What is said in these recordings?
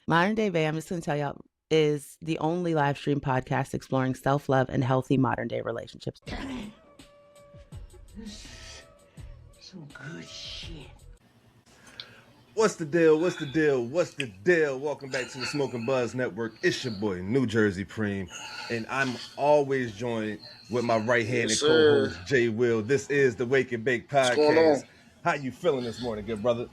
Modern Day Bae, I'm just going to tell y'all, is the only live stream podcast exploring self-love and healthy modern day relationships. Some good shit. What's the deal? What's the deal? What's the deal? Welcome back to the Smoking Buzz Network. It's your boy, New Jersey Preem, and I'm always joined with my right-handed co-host, J-Wheel. This is the Wake and Bake What's going Podcast. on? How you feeling this morning, good brother?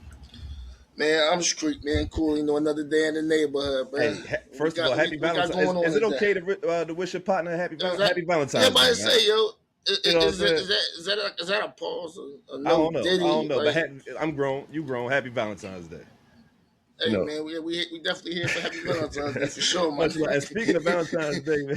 Man, I'm street, man. Cool. Another day in the neighborhood, man. First of all, happy Valentine. Is it okay to wish your partner happy Valentine's Yeah, Day, man? say, yo, You know what I'm is saying? that a pause? A I no don't know. Diddy? But Like, I'm grown. You grown. Happy Valentine's Day. hey, No. man, we definitely here for Happy Valentine's Day for sure, man. And speaking of Valentine's Day, man,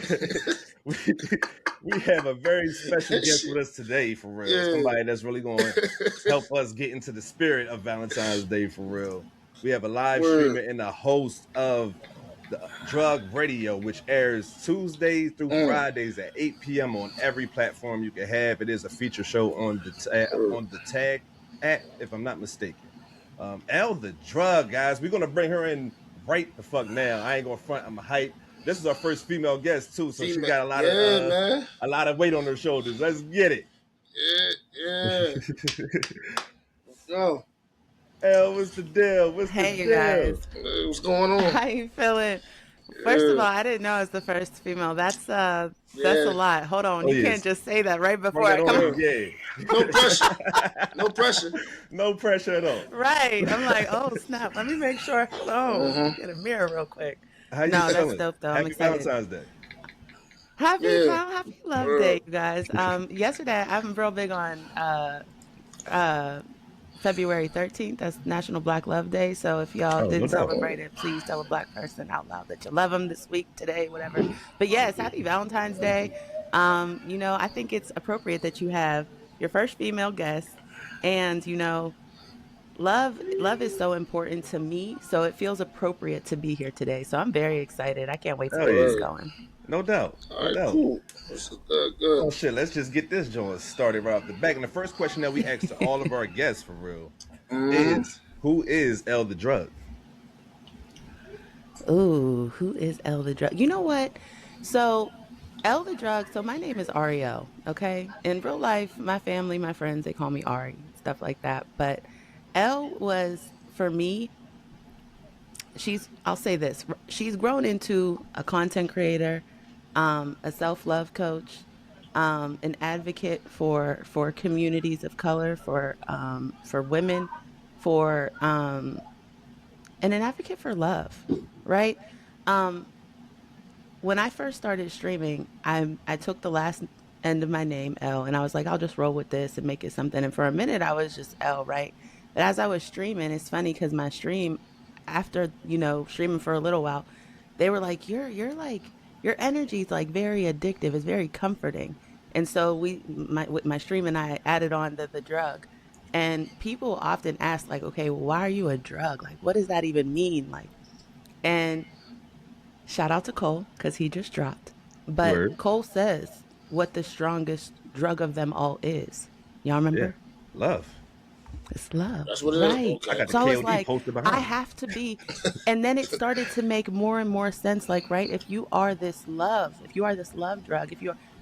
we have a very special guest with us today, for real. Yeah. Somebody that's really going to help us get into the spirit of Valentine's Day, for real. We have a live streamer and a host of the Drug Radio, which airs Tuesdays through Fridays at 8 p.m. on every platform you can have. It is a feature show on the Tag app, if I'm not mistaken. Elle The Druggg, guys. We're gonna bring her in right the fuck now. I ain't gonna front. I'm a hype. This is our first female guest too, so she got a lot of weight on her shoulders. Let's get it. Yeah. Go. Elle, what's the deal? Hey, you guys. What's going on? How you feeling? First of all, I didn't know I was the first female. That's a lot. Hold on, you can't just say that right before I come. Yeah. No pressure. No pressure. No pressure at all. Right. I'm like, oh snap. Let me make sure. Oh, get a mirror real quick. How you feeling? That's dope though. I'm excited. Valentine's Day. Happy Love Day, you guys. Yesterday I'm real big on February 13th. That's National Black Love Day. So if y'all didn't celebrate it, please tell a black person out loud that you love them this week, today, whatever. But yes, happy Valentine's Day. I think it's appropriate that you have your first female guest, and love is so important to me. So it feels appropriate to be here today. So I'm very excited. I can't wait to get this going. No doubt. All right, cool. Good. Oh shit, let's just get this joint started right off the back. And the first question that we ask to all of our guests, for real, is who is Elle The Druggg? Ooh, who is Elle The Druggg? You know what? So Elle The Druggg, so my name is Ariel, okay? In real life, my family, my friends, they call me Ari, stuff like that. But Elle was, for me, I'll say this, she's grown into a content creator, a self-love coach, an advocate for communities of color, for women, and an advocate for love, right? When I first started streaming, I took the last end of my name, Elle, and I was like, I'll just roll with this and make it something. And for a minute, I was just Elle, right? But as I was streaming, it's funny because my stream, after streaming for a little while, they were like, your energy is like very addictive, it's very comforting. And so with my stream, and I added on the drug. And people often ask, like, okay, well, why are you a drug? Like, what does that even mean? Like, and shout out to Cole, because he just dropped. But Cole says what the strongest drug of them all is. Y'all remember? Yeah. Love. It's love. That's what it is. Right. Okay. So I was like, I have to be. And then it started to make more and more sense. Like, right, if you are this love drug,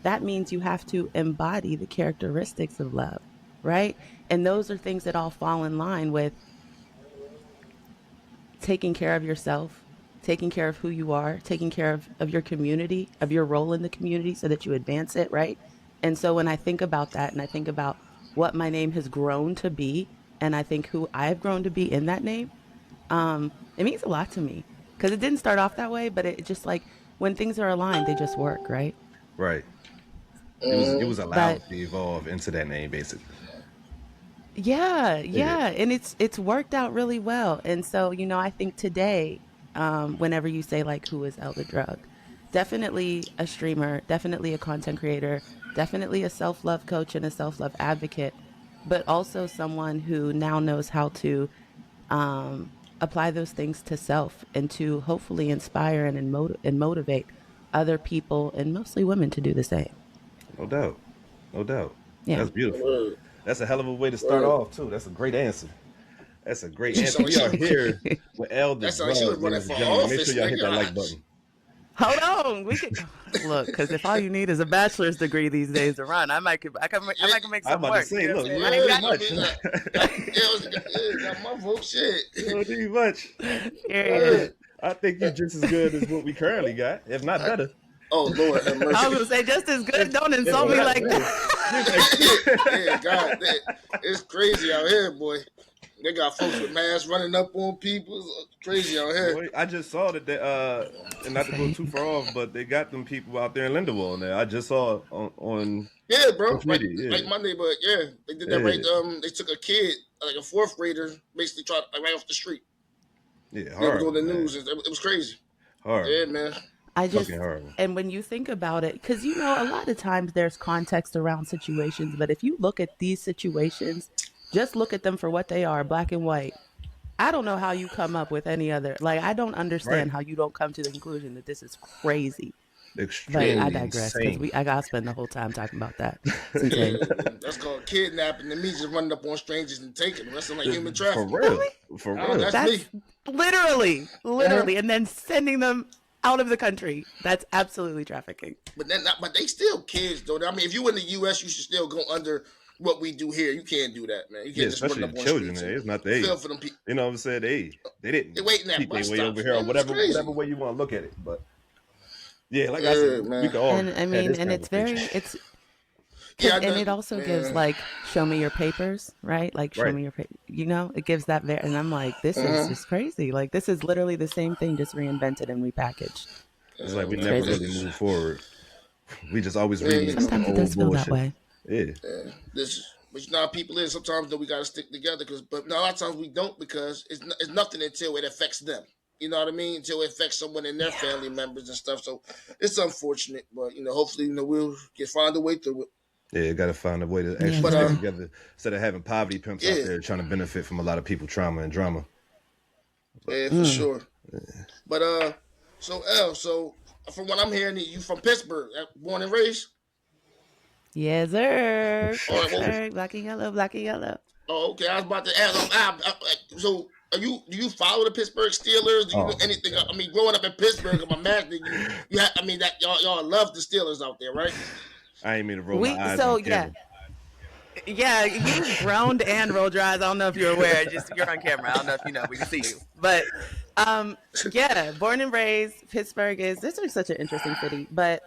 that means you have to embody the characteristics of love, right? And those are things that all fall in line with taking care of yourself, taking care of who you are, taking care of your community, of your role in the community so that you advance it, right? And so when I think about that, and I think about what my name has grown to be, and I think who I've grown to be in that name, it means a lot to me, because it didn't start off that way, but it just, like, when things are aligned, they just work, right? Right. It was allowed to evolve into that name, basically. Yeah, and it's worked out really well. And so, I think today, whenever you say, like, who is Elle The Druggg, definitely a streamer, definitely a content creator, definitely a self-love coach and a self-love advocate, but also someone who now knows how to apply those things to self and to hopefully inspire and motivate other people, and mostly women, to do the same. No doubt. Yeah. That's beautiful. Word. That's a hell of a way to start off, too. That's a great answer. That's a great She answer. sound like We she are was, here with Elle The that sound like she was Druggg, running ladies for and gentlemen. Make sure office, y'all hit that like nigga. button. Hold on, we could look because if all you need is a bachelor's degree these days to run, I can make I'm some about to work. say, You know what look, I'm you saying? don't I ain't need Yeah, got I much. mean, got my vote. Shit. You don't need much. Yeah. period. I think you just as good as what we currently got, if not I, better. oh Lord, have I mercy. was gonna say just as good. If, Don't if insult me not, like hey, that. Yeah, God, it's crazy out here, boy. They got folks with masks running up on people. It's crazy out here. boy, I just saw that they, and not to go too far off, but they got them people out there in Lindenwold now. I just saw it on Yeah, bro. social media. Like my neighborhood. Yeah, they did that Yeah, right. yeah, They took a kid, like a fourth grader, basically tried like, right off the street. yeah. It was on Horrible, the man. news. It was crazy. Yeah, Horrible. man. I Fucking just horrible. and when you think about it, because you know a lot of times there's context around situations, but if you look at these situations, just look at them for what they are, black and white. I don't know how you come up with any other. Like I don't Right. understand how you don't come to the conclusion that this is crazy. But I Extremely digress because insane. I gotta spend the whole time talking about that. It's insane. Yeah, man. That's called kidnapping. To me, just running up on strangers and taking them. That's like human For trafficking. real. Really? For Oh, real. that's me. That's literally, Uh-huh. literally, and then sending them out of the country. That's absolutely trafficking. But they still kids though. I mean, if you in the U.S., you should still go under what we do here. You can't do that, man. You Yeah, can't just run especially up the on children. streets Eh? and It's not feel they. for them people. You know what I'm saying? They They didn't waiting at cheat bus their way over stops, here or man. It's whatever crazy. way you want to look at it. But yeah, like I Yeah, said, we man. could all And I have mean, this and it's conversation. very, it's Yeah, because, I and know, it also gives man. like, show me your papers, right? Like, show Right. me your, you know, it gives that there. And I'm like, this is Uh-huh. just crazy. Like, this is literally the same thing, just reinvented and repackaged. It's like we It's Man. never crazy. really move forward. We just always Yeah, you know, remix the Sometimes it old does feel that bullshit. way. Yeah. but you know how people is. Sometimes though we gotta stick together but no, a lot of times we don't because it's nothing until it affects them. You know what I mean? Until it affects someone in their Yeah. family members and stuff. So it's unfortunate, but hopefully, we'll find a way through it. Yeah, got to find a way to Yeah, actually But stick true. together instead of having poverty pimps out yeah, there trying to benefit from a lot of people trauma and drama. But yeah, for Mm. sure. But so from what I'm hearing, you from Pittsburgh, born and raised. Yes, sir. All right, well, Pittsburgh, black and yellow, black and yellow. oh, okay. I was about to ask. So, do you follow the Pittsburgh Steelers? Do you know oh my anything? god, I mean, growing up in Pittsburgh, I'm imagining you have. I mean, that y'all love the Steelers out there, right? I ain't mean to roll my eyes So on yeah, camera. yeah, you groaned and rolled your eyes. I don't know if you're aware. Just you're on camera. I don't know if you know. We can see you. But yeah, born and raised, Pittsburgh is this is such an interesting city. But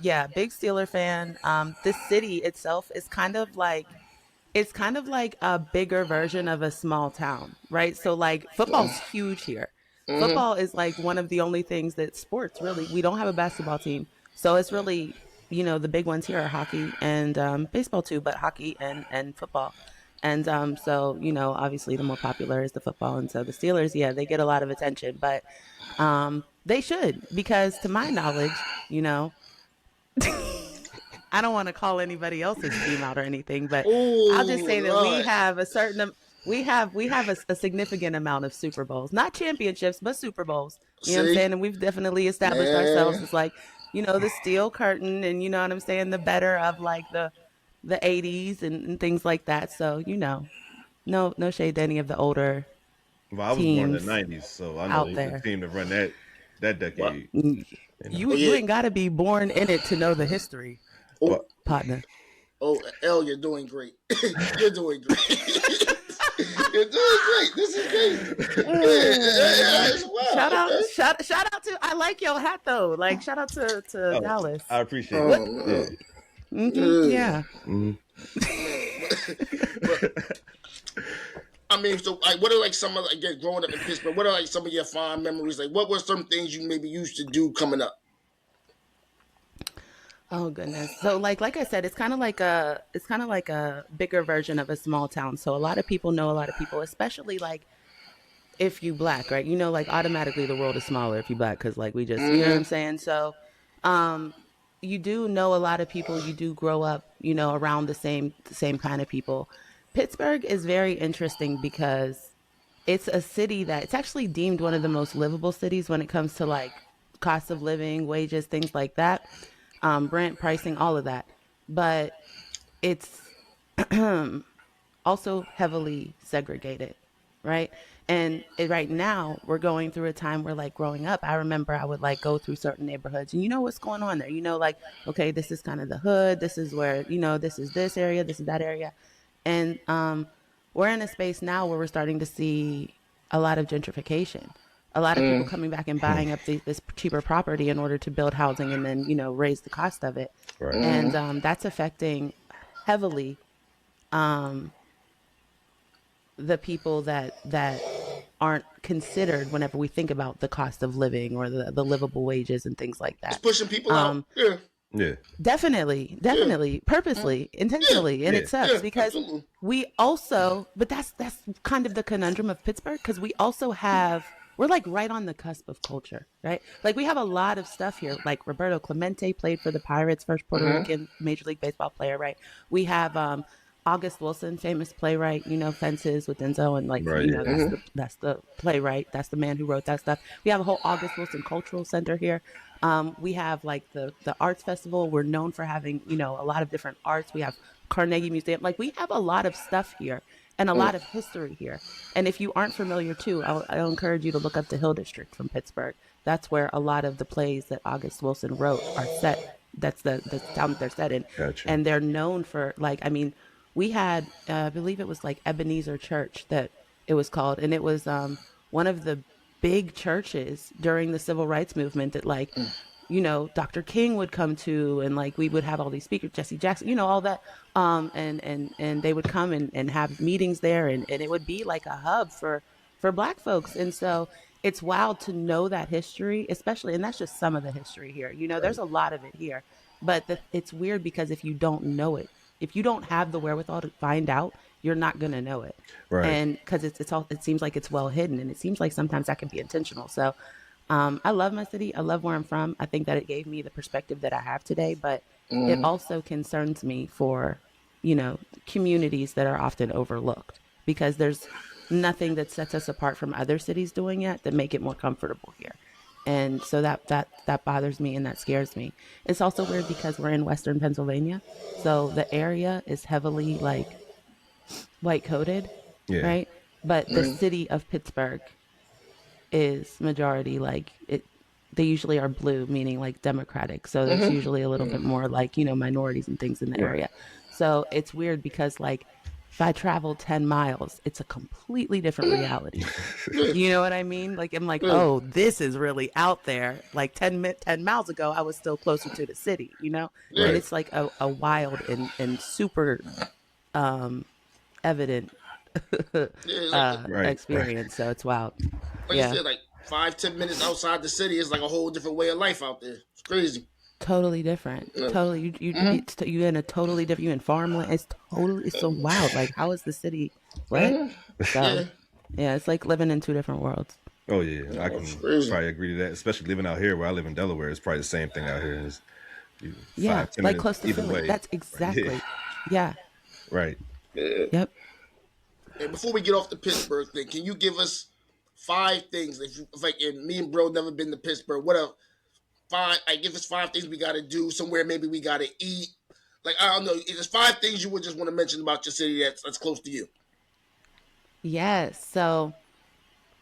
yeah, big Steeler fan. The city itself is kind of like it's kind of like a bigger version of a small town, right? So like football's huge here. Mm-hmm. Football is like one of the only things that sports really. We don't have a basketball team, so it's really the big ones here are hockey and baseball too, but hockey and football. And so obviously the more popular is the football, and so the Steelers, yeah, they get a lot of attention, but they should because to my knowledge, I don't want to call anybody else's team out or anything, but I'll just Oh say that we Lord, have a certain we have a significant amount of Super Bowls, not championships, but Super Bowls. You know what I'm see, saying? And we've definitely established ourselves man, as like, the steel curtain and you know what I'm saying, the better of like the 80s and things like that. So, no shade to any of the older Well, I was born in the teams '90s, so I know out the there. team to run that what? decade. You You know, you Oh ain't got to be born in it to know the history, oh, but partner. oh, Elle, you're doing great. You're doing great. You're doing great. This is crazy. Yeah, it's Shout wild. out, Okay. shout out to. I like your hat though. Like shout out to oh, Dallas. I appreciate What? that. Oh, Yeah. Yeah. Mhm. man. But I mean, so like, what are like some of again growing up in Pittsburgh? What are like some of your fond memories? Like, what were some things you maybe used to do coming up? Oh goodness. So like I said, it's kind of like a bigger version of a small town. So a lot of people know a lot of people, especially like if you black, right? Like automatically the world is smaller if you black because like we just, you know what I'm Mm-hmm. saying? So, um, you do know a lot of people. You do grow up, around the same kind of people. Pittsburgh is very interesting because it's a city that it's actually deemed one of the most livable cities when it comes to like cost of living, wages, things like that, rent, pricing, all of that. But it's also heavily segregated. right? And right now we're going through a time where, like, growing up, I remember I would like go through certain neighborhoods and you know what's going on there. You know, like, okay, this is kind of the hood. This is where, you know, this is this area, this is that area. And we're in a space now where we're starting to see a lot of gentrification. A lot of people coming back and buying up this cheaper property in order to build housing and then, you know, raise the cost of it. Right. And that's affecting heavily the people that aren't considered whenever we think about the cost of living or the livable wages and things like It's that. pushing people out. Yeah. Yeah. Definitely, purposely, Yeah. intentionally, and Yeah. it sucks Yeah. because Absolutely. we also, but that's kind of the conundrum of Pittsburgh because we also have, we're like right on the cusp of culture, right? Like we have a lot of stuff here. Like Roberto Clemente played for the Pirates, first Puerto Rican Major League Baseball player, right? We have August Wilson, famous playwright, you know, Fences with Denzel, and like, Right. you know, Yeah. that's the playwright, that's the man who wrote that stuff. We have a whole August Wilson Cultural Center here. We have like the arts festival. We're known for having, you know, a lot of different arts. We have Carnegie Museum. Like we have a lot of stuff here and a lot of history here. And if you aren't familiar too, I'll encourage you to look up the Hill District from Pittsburgh. That's where a lot of the plays that August Wilson wrote are set. That's the town that they're set in. Gotcha. And they're known for, like, I mean, we had, I believe it was like Ebenezer Church that it was called. And it was one of the big churches during the civil rights movement that, like, you know, Dr. King would come to, and like we would have all these speakers, Jesse Jackson, you know, all that. And they would come and have meetings there, and it would be like a hub for black folks. And so it's wild to know that history, especially, and that's just some of the history here. You know, there's a lot of it here, but it's weird because if you don't know it, if you don't have the wherewithal to find out, you're not going to know it. Right. And because it's all, it seems like it's well hidden, and it seems like sometimes that can be intentional. So I love my city. I love where I'm from. I think that it gave me the perspective that I have today, but it also concerns me for, you know, communities that are often overlooked because there's nothing that sets us apart from other cities doing it that make it more comfortable here. And so that bothers me and that scares me. It's also weird because we're in Western Pennsylvania. So the area is heavily like white coated, Yeah. right? But the city of Pittsburgh is majority like it. They usually are blue, meaning like Democratic. So there's usually a little bit more like, you know, minorities and things in the area. So it's weird because like if I travel 10 miles, it's a completely different reality. You know what I mean? Like I'm like, oh, this is really out there. Like 10 miles ago, I was still closer to the city, you know? Right. And it's like a wild and super evident experience. So it's wild. Like you said, like 5-10 minutes outside the city is like a whole different way of life out there. It's crazy. Totally different. Totally, you in a totally different. You in farmland. It's so wild. Like, how is the city? What? So, yeah, it's like living in two different worlds. Oh yeah, I can probably agree to that. Especially living out here, where I live in Delaware, it's probably the same thing out here. It's 5-10 like minutes close to either Philly. way. That's exactly. Yeah. Right. Yep. And before we get off the Pittsburgh thing, can you give us 5 things? If like, and me and bro never been to Pittsburgh, what else? 5. I give us 5 things we got to do somewhere. Maybe we got to eat. Like I don't know. If there's 5 things you would just want to mention about your city that's close to you. Yes. So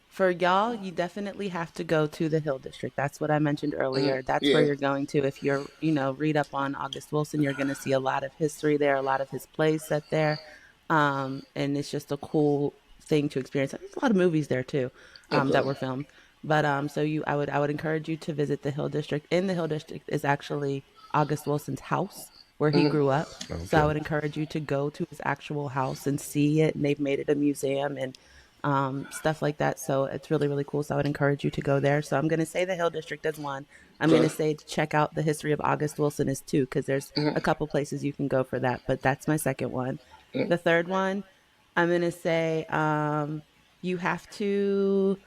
for y'all, you definitely have to go to the Hill District. That's what I mentioned earlier. That's where you're going to. If you're, you know, read up on August Wilson, you're going to see a lot of history there, a lot of his plays set there. And it's just a cool thing to experience. There's a lot of movies there too that were filmed. But I would encourage you to visit the Hill District. In the Hill District is actually August Wilson's house where he grew up. Okay. So I would encourage you to go to his actual house and see it. And they've made it a museum and stuff like that. So it's really, really cool. So I would encourage you to go there. So I'm going to say the Hill District is 1. I'm going to say to check out the history of August Wilson is 2, because there's a couple places you can go for that. But that's my second one. The third one, I'm going to say you have to...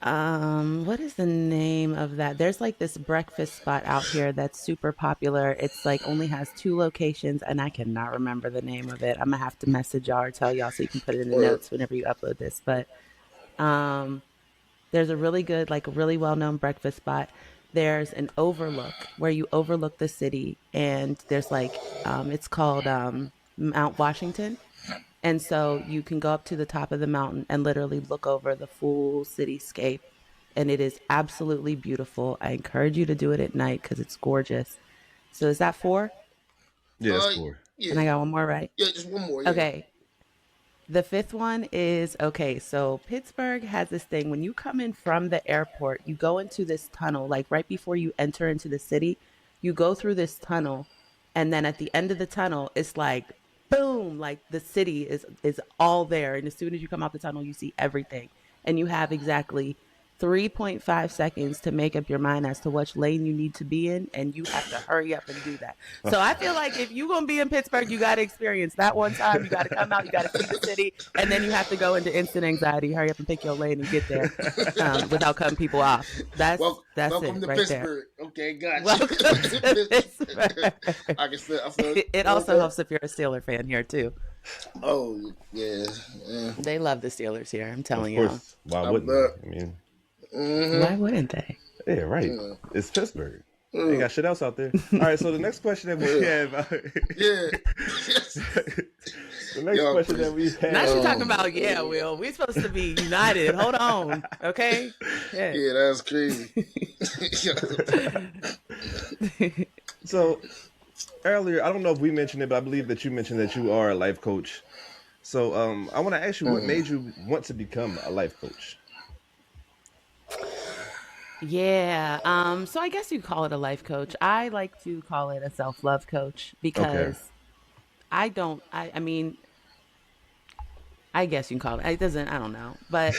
what is the name of that? There's like this breakfast spot out here that's super popular. It's like only has 2 locations and I cannot remember the name of it. I'm gonna have to message y'all or tell y'all so you can put it in the notes whenever you upload this. But there's a really good, like a really well-known breakfast spot. There's an overlook where you overlook the city, and there's like it's called Mount Washington. And so you can go up to the top of the mountain and literally look over the full cityscape. And it is absolutely beautiful. I encourage you to do it at night because it's gorgeous. So is that four? Yeah, that's four. And Yeah, I got one more right. yeah, just one more. Yeah. Okay. The fifth one is okay. So Pittsburgh has this thing when you come in from the airport, you go into this tunnel, like right before you enter into the city, you go through this tunnel, and then at the end of the tunnel, it's like boom, like the city is all there. And as soon as you come out the tunnel, you see everything. And you have exactly 3.5 seconds to make up your mind as to which lane you need to be in, and you have to hurry up and do that. So I feel like if you're going to be in Pittsburgh, you got to experience that one time. You got to come out, you got to see the city, and then you have to go into instant anxiety, hurry up and pick your lane and get there without cutting people off. That's Welcome it to right Pittsburgh. there. Okay, gotcha. Welcome to Pittsburgh. I can feel. I feel. It also okay. helps if you're a Steeler fan here too. Oh yeah, yeah. They love the Steelers here. I'm telling Of you. course, why wouldn't they? I mean, Why wouldn't they? yeah, right. It's Pittsburgh. They got shit else out there. All right, so the next question that we have. Yeah. The next question that we have. Now she's talking about, yeah, Will. We're supposed to be united. Hold on. Okay? Yeah. Yeah, that's crazy. So earlier, I don't know if we mentioned it, but I believe that you mentioned that you are a life coach. So I want to ask you, what made you want to become a life coach? Yeah. So I guess you call it a life coach. I like to call it a self-love coach Okay. because I mean, I guess you can call it. It doesn't, I don't know. But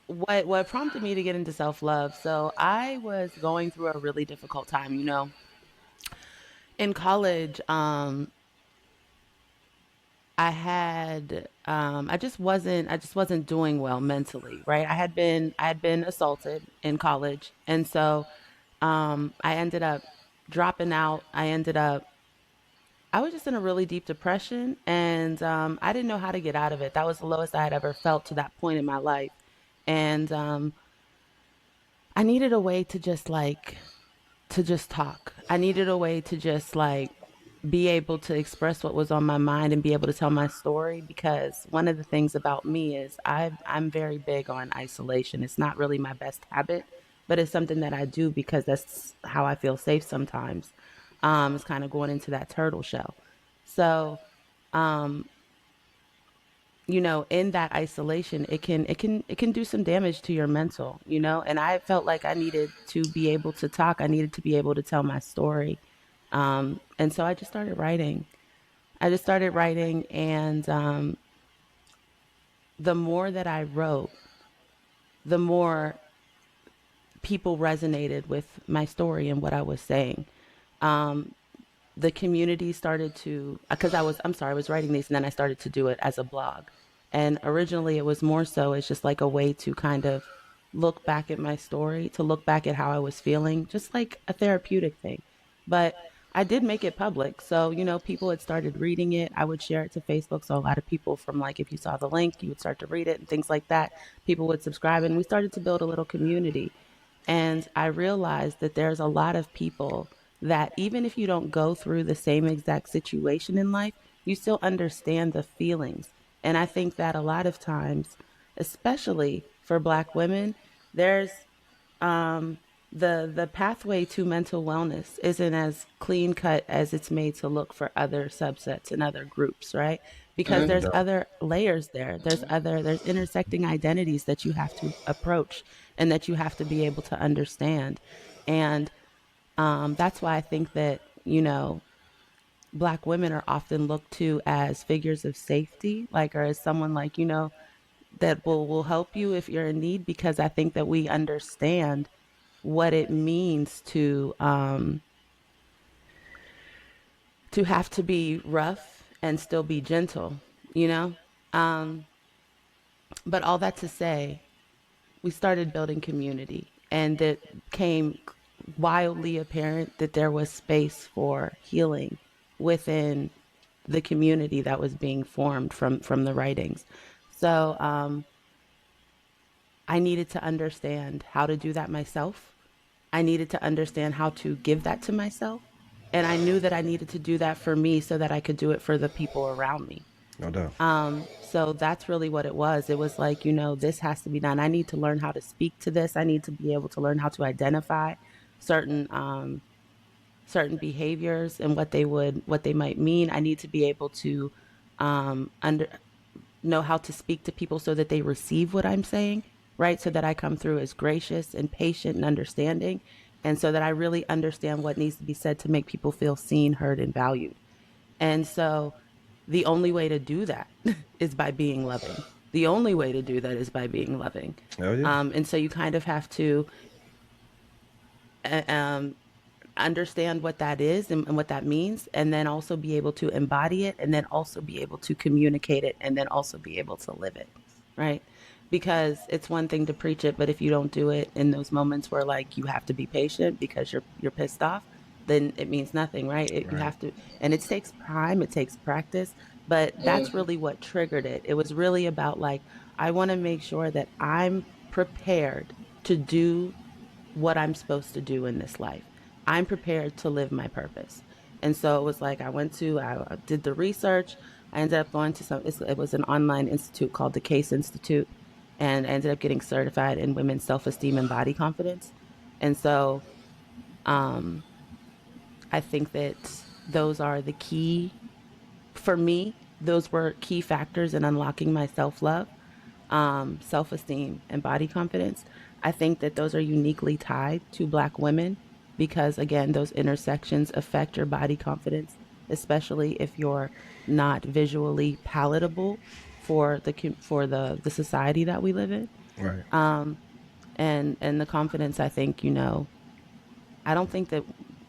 what prompted me to get into self-love? So I was going through a really difficult time, in college. I just wasn't doing well mentally, right? I had been assaulted in college, and so I ended up dropping out. I was just in a really deep depression, and I didn't know how to get out of it. That was the lowest I had ever felt to that point in my life, and I needed a way to just talk. I needed a way to just like be able to express what was on my mind and be able to tell my story, because one of the things about me is I'm very big on isolation. It's not really my best habit, but it's something that I do because that's how I feel safe sometimes. It's kind of going into that turtle shell. So, um, in that isolation, it can do some damage to your mental, and I felt like I needed to be able to talk. I needed to be able to tell my story. And so I just started writing, and the more that I wrote, the more people resonated with my story and what I was saying. The community started to, because I was writing these, and then I started to do it as a blog. And originally it was more so it's just like a way to kind of look back at my story, to look back at how I was feeling, just like a therapeutic thing. But I did make it public. So, people had started reading it. I would share it to Facebook. So a lot of people from, like, if you saw the link, you would start to read it and things like that. People would subscribe, and we started to build a little community. And I realized that there's a lot of people that even if you don't go through the same exact situation in life, you still understand the feelings. And I think that a lot of times, especially for Black women, there's um, the pathway to mental wellness isn't as clean cut as it's made to look for other subsets and other groups, right? Because there's No. other layers there. There's intersecting identities that you have to approach and that you have to be able to understand. And that's why I think that, Black women are often looked to as figures of safety, like, or as someone like, that will help you if you're in need, because I think that we understand what it means to have to be rough and still be gentle, you know? Um, but all that to say, we started building community, and it became wildly apparent that there was space for healing within the community that was being formed from the writings. So I needed to understand how to do that myself. I needed to understand how to give that to myself. And I knew that I needed to do that for me so that I could do it for the people around me. No doubt. So that's really what it was. It was like, this has to be done. I need to learn how to speak to this. I need to be able to learn how to identify certain certain behaviors and what they might mean. I need to be able to under know how to speak to people so that they receive what I'm saying, right? So that I come through as gracious and patient and understanding, and so that I really understand what needs to be said to make people feel seen, heard, and valued. And so the only way to do that is by being loving. The only way to do that is by being loving. Oh yeah. And so you kind of have to uh, um, understand what that is and what that means, and then also be able to embody it, and then also be able to communicate it, and then also be able to live it, right? Because it's one thing to preach it, but if you don't do it in those moments where like you have to be patient because you're pissed off, then it means nothing, right? You Right. have to, and it takes time, it takes practice, but that's really what triggered it. It was really about like, I want to make sure that I'm prepared to do what I'm supposed to do in this life. I'm prepared to live my purpose. And so it was like I did the research. I ended up going to it was an online institute called the Case Institute, and I ended up getting certified in women's self-esteem and body confidence. And so um, I think that those are the key for me. Those were key factors in unlocking my self-love, self-esteem, and body confidence. I think that those are uniquely tied to Black women because, again, those intersections affect your body confidence, especially if you're not visually palatable for the society that we live in. Right. And the confidence, I think, I don't think that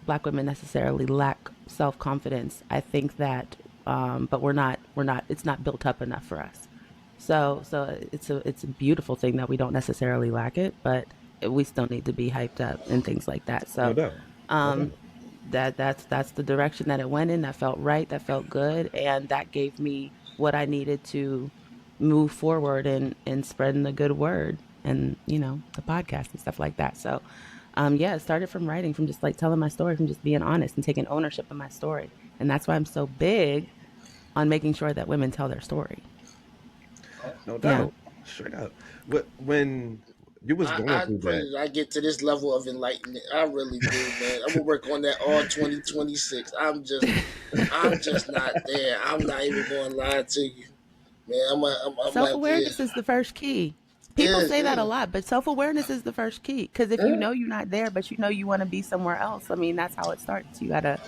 Black women necessarily lack self confidence. I think that, but we're not. It's not built up enough for us. So it's a beautiful thing that we don't necessarily lack it, but we still need to be hyped up and things like that. No So doubt. No doubt. um, that's the direction that it went in. That felt right. That felt good, and that gave me what I needed to move forward and spreading the good word and the podcast and stuff like that. So yeah, it started from writing, from just like telling my story, from just being honest and taking ownership of my story, and that's why I'm so big on making sure that women tell their story. No Yeah. doubt. Straight up. When you was going I through pray that, that I get to this level of enlightenment. I really do, man. I'm gonna work on that all 2026. I'm just not there. I'm not even going to lie to you, man. Self Yeah, awareness is the first key. People yeah, say that a yeah. lot, but self awareness is the first key. Because if you yeah. know you're not there, but you know you want to be somewhere else, I mean, that's how it starts. You gotta,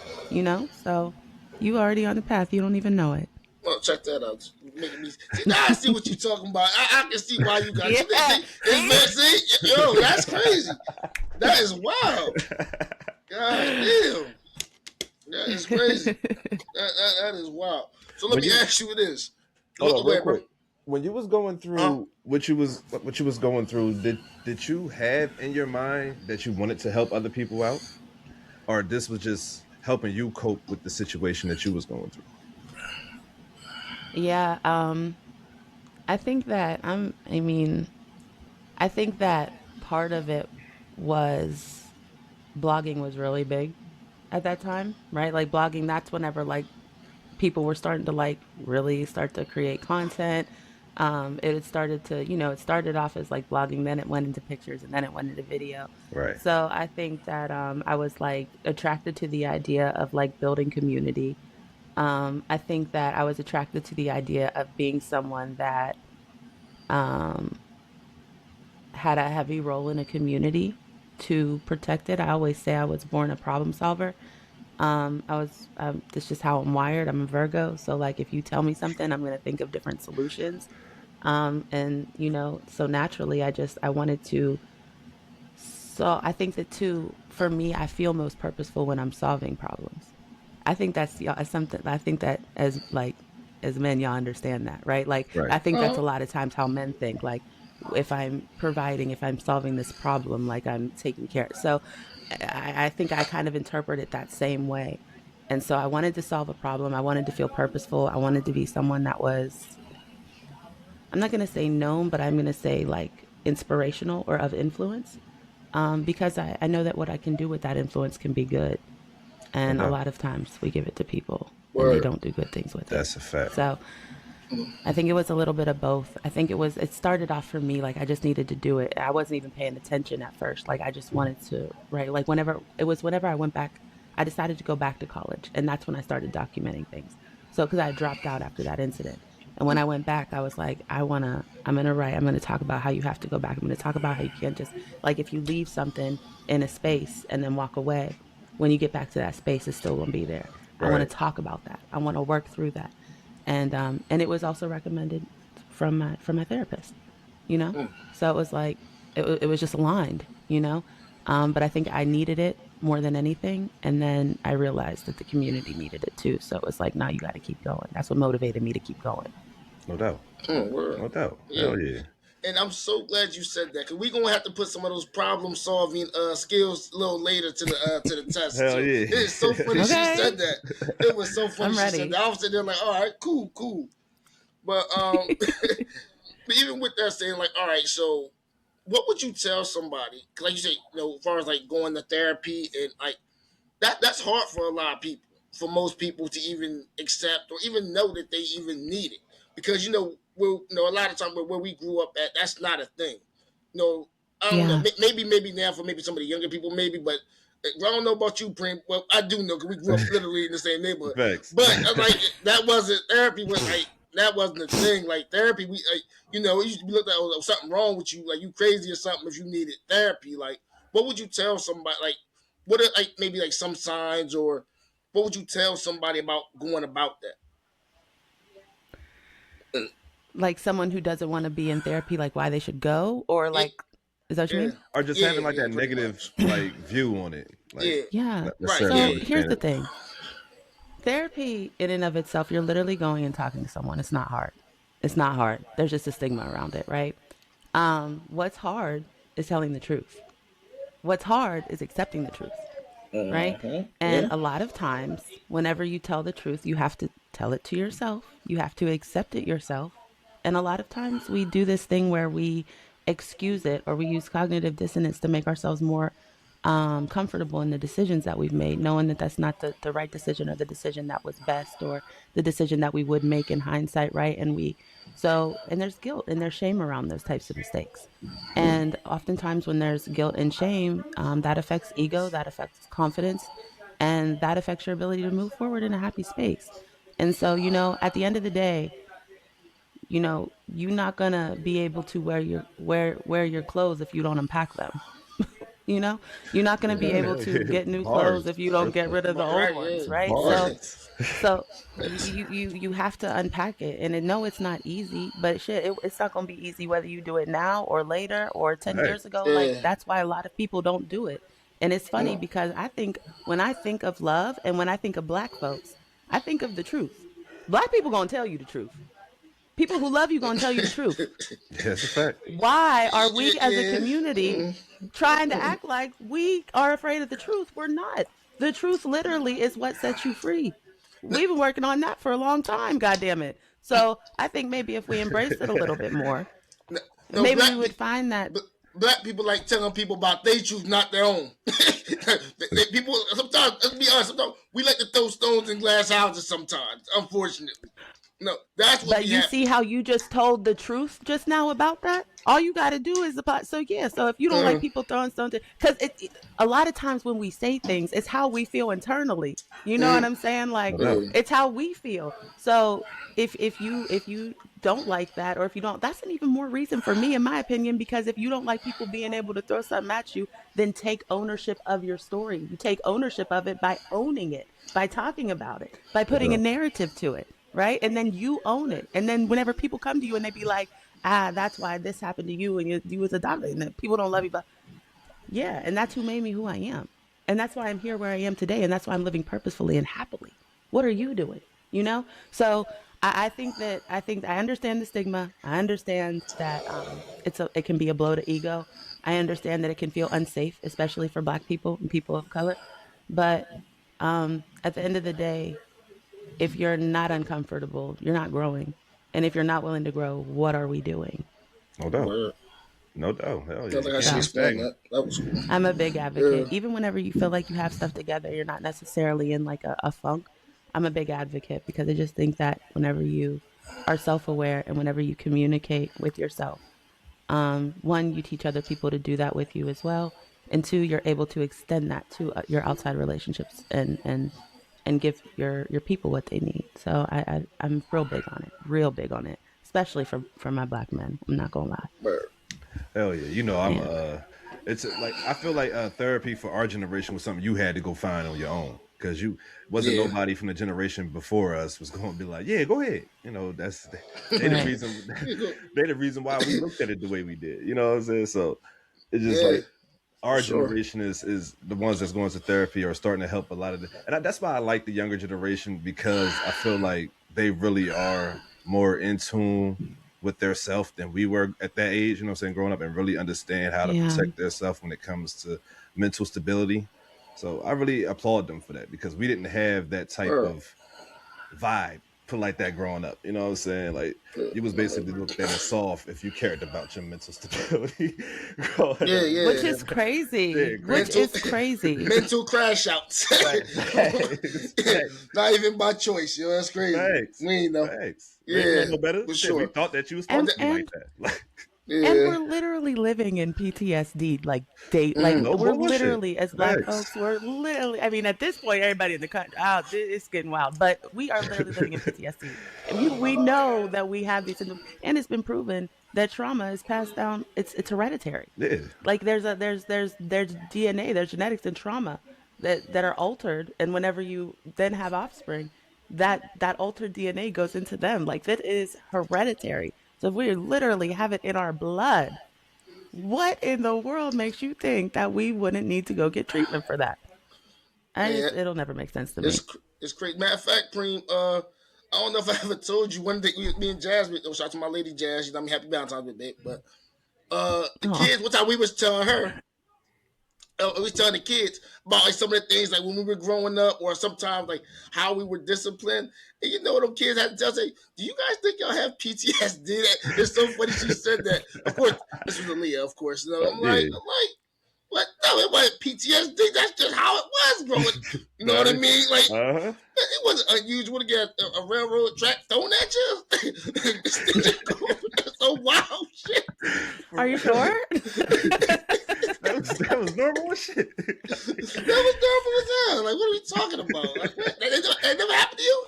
so you already on the path. You don't even know it. Well, check that out. Making me see now. I see what you're talking about. I can see why you got Yeah. you. This See? man, see, yo, that's crazy. That is wild. God damn, that is crazy. That is wild. So let when me you ask you this. hold on real Wait, bro. quick. When you was going Huh? through what you was going through, did you have in your mind that you wanted to help other people out, or this was just helping you cope with the situation that you was going through? Yeah. I think that I think that part of it was blogging was really big at that time, right? Like blogging, that's whenever like people were starting to like really start to create content. It had started to, it started off as like blogging, then it went into pictures, and then it went into video. Right. So I think that I was like attracted to the idea of like building community. I think that I was attracted to the idea of being someone that um, had a heavy role in a community to protect it. I always say I was born a problem solver. That's just how I'm wired. I'm a Virgo. So like, if you tell me something, I'm going to think of different solutions. And so naturally I wanted to, so I think that too, for me, I feel most purposeful when I'm solving problems. I think that's y'all something. I think that as men, y'all understand that, right? Like Right. I think that's Uh-huh. a lot of times how men think. Like if I'm providing, if I'm solving this problem, like I'm taking care. So I think I kind of interpret it that same way. And so I wanted to solve a problem. I wanted to feel purposeful. I wanted to be someone that was, I'm not going to say known, but I'm going to say like inspirational or of influence, because I know that what I can do with that influence can be good. No And a doubt. lot of times we give it to people and they Word. don't do good things with it. That's a fact. So I think it was a little bit of both. I think it started off for me, like I just needed to do it. I wasn't even paying attention at first. Like I just wanted to, right? Like whenever I went back, I decided to go back to college. And that's when I started documenting things. So, cause I dropped out after that incident. And when I went back, I was like, I'm going to write, I'm going to talk about how you have to go back. I'm going to talk about how you can't just, like, if you leave something in a space and then walk away, when you get back to that space, it's still going to be there. I want Right. to talk about that. I want to work through that. And it was also recommended from my therapist, you know. So it was like it was just aligned, you know. But I think I needed it more than anything, and then I realized that the community needed it too. So it was like, now you got to keep going. That's what motivated me to keep going. No doubt. Word. No doubt. Yeah. Hell yeah. And I'm so glad you said that because we're gonna have to put some of those problem solving skills a little later to the test Hell too. yeah. It is so funny she Okay, said that. It was so funny I'm she said ready. that. I was sitting there like, all right, cool. But but even with that saying, like, all right, so what would you tell somebody? 'Cause like you say, you know, as far as like going to therapy and like that's hard for a lot of people, for most people to even accept or even know that they even need it, because a lot of times where we grew up at, that's not a thing. You know, I don't know. Yeah, Maybe now for maybe some of the younger people, maybe, but I don't know about you, Preem. Well, I do know because we grew up literally in the same neighborhood. Facts. But like that wasn't therapy. Was like that wasn't a thing. Like therapy, we it used to be looked at something wrong with you, like you crazy or something if you needed therapy. Like, what would you tell somebody? Like, what are like maybe like some signs, or what would you tell somebody about going about that? like someone who doesn't want to be in therapy, like why they should go, or It, like, is that what you yeah, mean? Or just yeah, having like yeah, that pretty negative much. like view on it. Like Yeah, Yeah. not right, necessarily So yeah, here's the understanding. thing. Therapy in and of itself, you're literally going and talking to someone. It's not hard. It's not hard. There's just a stigma around it, right? What's hard is telling the truth. What's hard is accepting the truth, right? And yeah. a lot of times, whenever you tell the truth, you have to tell it to yourself. You have to accept it yourself. And a lot of times we do this thing where we excuse it, or we use cognitive dissonance to make ourselves more comfortable in the decisions that we've made, knowing that that's not the right decision, or the decision that was best, or the decision that we would make in hindsight, right? And there's guilt and there's shame around those types of mistakes. And oftentimes, when there's guilt and shame, that affects ego, that affects confidence, and that affects your ability to move forward in a happy space. And so, at the end of the day, you're not gonna be able to wear your clothes if you don't unpack them. you know you're not going to be able Hell to yeah. get new clothes Bars. if you don't get rid of the old Right, ones, yeah. right? so Bars. so you have to unpack it, and no, it's not easy, but shit, it's not going to be easy whether you do it now or later or 10 Hey. years ago. Like, Yeah. that's why a lot of people don't do it. And it's funny because I think when I think of love and when I think of black folks, I think of the truth. Black people going to tell you the truth. People who love you going to tell you the truth. Yeah, that's a fact. Why are Yeah, we as a yeah. community trying to act like we are afraid of the truth? We're not. The truth literally is what sets you free. We've been working on that for a long time, God damn it. So I think maybe if we embraced it a little bit more, No, no, maybe we would find that. black people like telling people about their truth, not their own. People sometimes, let's be honest, sometimes we like to throw stones in glass houses. Sometimes, unfortunately, no, that's what But be you happening. see how you just told the truth just now about that? All you got to do is about. So yeah. So if you don't like people throwing stones, because a lot of times when we say things, it's how we feel internally. You know what I'm saying? No Like, doubt. it's how we feel. So if you don't like that, or if you don't, that's an even more reason for me, in my opinion, because if you don't like people being able to throw something at you, then take ownership of your story. You take ownership of it by owning it, by talking about it, by No putting a doubt. narrative to it, right? And then you own it. And then whenever people come to you and they be like, that's why this happened to you and you was adopted and people don't love you, but yeah, and that's who made me who I am. And that's why I'm here where I am today, and that's why I'm living purposefully and happily. What are you doing? So I think I understand the stigma. I understand that it can be a blow to ego. I understand that it can feel unsafe, especially for Black people and people of color. But at the end of the day, if you're not uncomfortable, you're not growing. And if you're not willing to grow, what are we doing? No doubt. Word. No doubt. Hell I yeah. think You I can't should be So explain stagnant. that. That was cool. I'm a big Yeah. advocate. Even whenever you feel like you have stuff together, you're not necessarily in like a funk. I'm a big advocate because I just think that whenever you are self-aware and whenever you communicate with yourself, one, you teach other people to do that with you as well, and two, you're able to extend that to your outside relationships and give your people what they need. So I'm real big on it, especially for my black men. I'm not gonna lie. Hell yeah, you know I'm Yeah. it's like I feel like therapy for our generation was something you had to go find on your own because you wasn't Yeah. nobody from the generation before us was going to be like, yeah, go ahead. You know, that's they the Right. reason they the reason why we looked at it the way we did. You know what I'm saying? So it's just Yeah, like for our sure. generation is the ones that's going to therapy or starting to help a lot of the, and that's why I like the younger generation because I feel like they really are more in tune with their self than we were at that age, you know what I'm saying, growing up and really understand how to Yeah. protect their self when it comes to mental stability. So I really applaud them for that because we didn't have that type Word. of vibe put like that growing up. You know what I'm saying? Like you was basically looked at as soft if you cared about your mental stability growing Yeah, up. Which yeah. is crazy. Yeah, Which crazy. Mental is crazy. mental crash outs. Facts. Facts. Not even by choice, yo. That's crazy. Facts. We ain't know. Facts. We ain't know Yeah, no better. for Shit, we sure. thought that you was But supposed And to be that, like and that. and yeah. we're literally living in PTSD, like like Mm. No we're bullshit. literally, as black Facts. folks, we're literally, I mean, at this point, everybody in the country, it's getting wild, but we are literally living in PTSD. And we know that we have these symptoms, and it's been proven that trauma is passed down. It's hereditary. Yeah. Like there's DNA, there's genetics in trauma that are altered, and whenever you then have offspring, that altered DNA goes into them. Like that is hereditary. So if we literally have it in our blood, what in the world makes you think that we wouldn't need to go get treatment for that? Yeah, It'll never make sense to it's me. it's crazy. Matter of fact, Preem, I don't know if I ever told you one thing. Me and Jasmine. Oh, shout out to my lady Jazz. She's me happy Valentine's Day, but the Oh, kids. One time we was telling her, we was telling the kids about like some of the things like when we were growing up, or sometimes like how we were disciplined. And you know what them kids had to tell say, do you guys think y'all have PTSD? It's so funny she said that. Of course, this was Aaliyah, of course. You know, Yeah. I'm like, what? No, it wasn't PTSD. That's just how it was growing. You know what I Nah. mean? Like Uh-huh. it wasn't unusual to get a railroad track thrown at you. That's so wild shit. are For you real. sure? That was normal as shit. That was terrible as hell. Like, what are we talking about? Like, that never happened to you?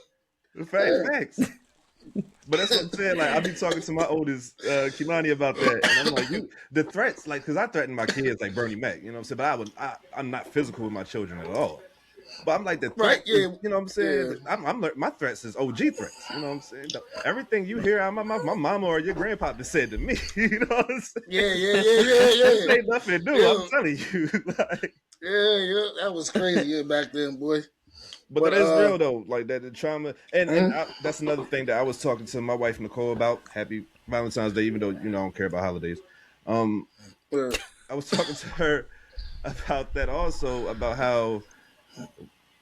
Facts, facts. But that's what I'm saying. Like, I be talking to my oldest, Kimani, about that, and I'm like, the threats, like, because I threaten my kids like Bernie Mac, you know what I'm saying? But I'm not physical with my children at all. But I'm like, the Right? threat is, Yeah, you know what I'm saying? yeah, My threats is OG threats, you know what I'm saying? Everything you hear out of my mama or your grandpa said to me, you know what I'm saying? yeah, yeah, yeah, yeah, This yeah. ain't nothing to do. I'm Yeah, telling you, like, yeah. That was crazy. Yeah, back then, boy. but But that is real though, like that the trauma, and mm, that's another thing that I was talking to my wife Nicole about. Happy Valentine's Day, even though I don't care about holidays. Um, uh, I was talking to her about that also, about how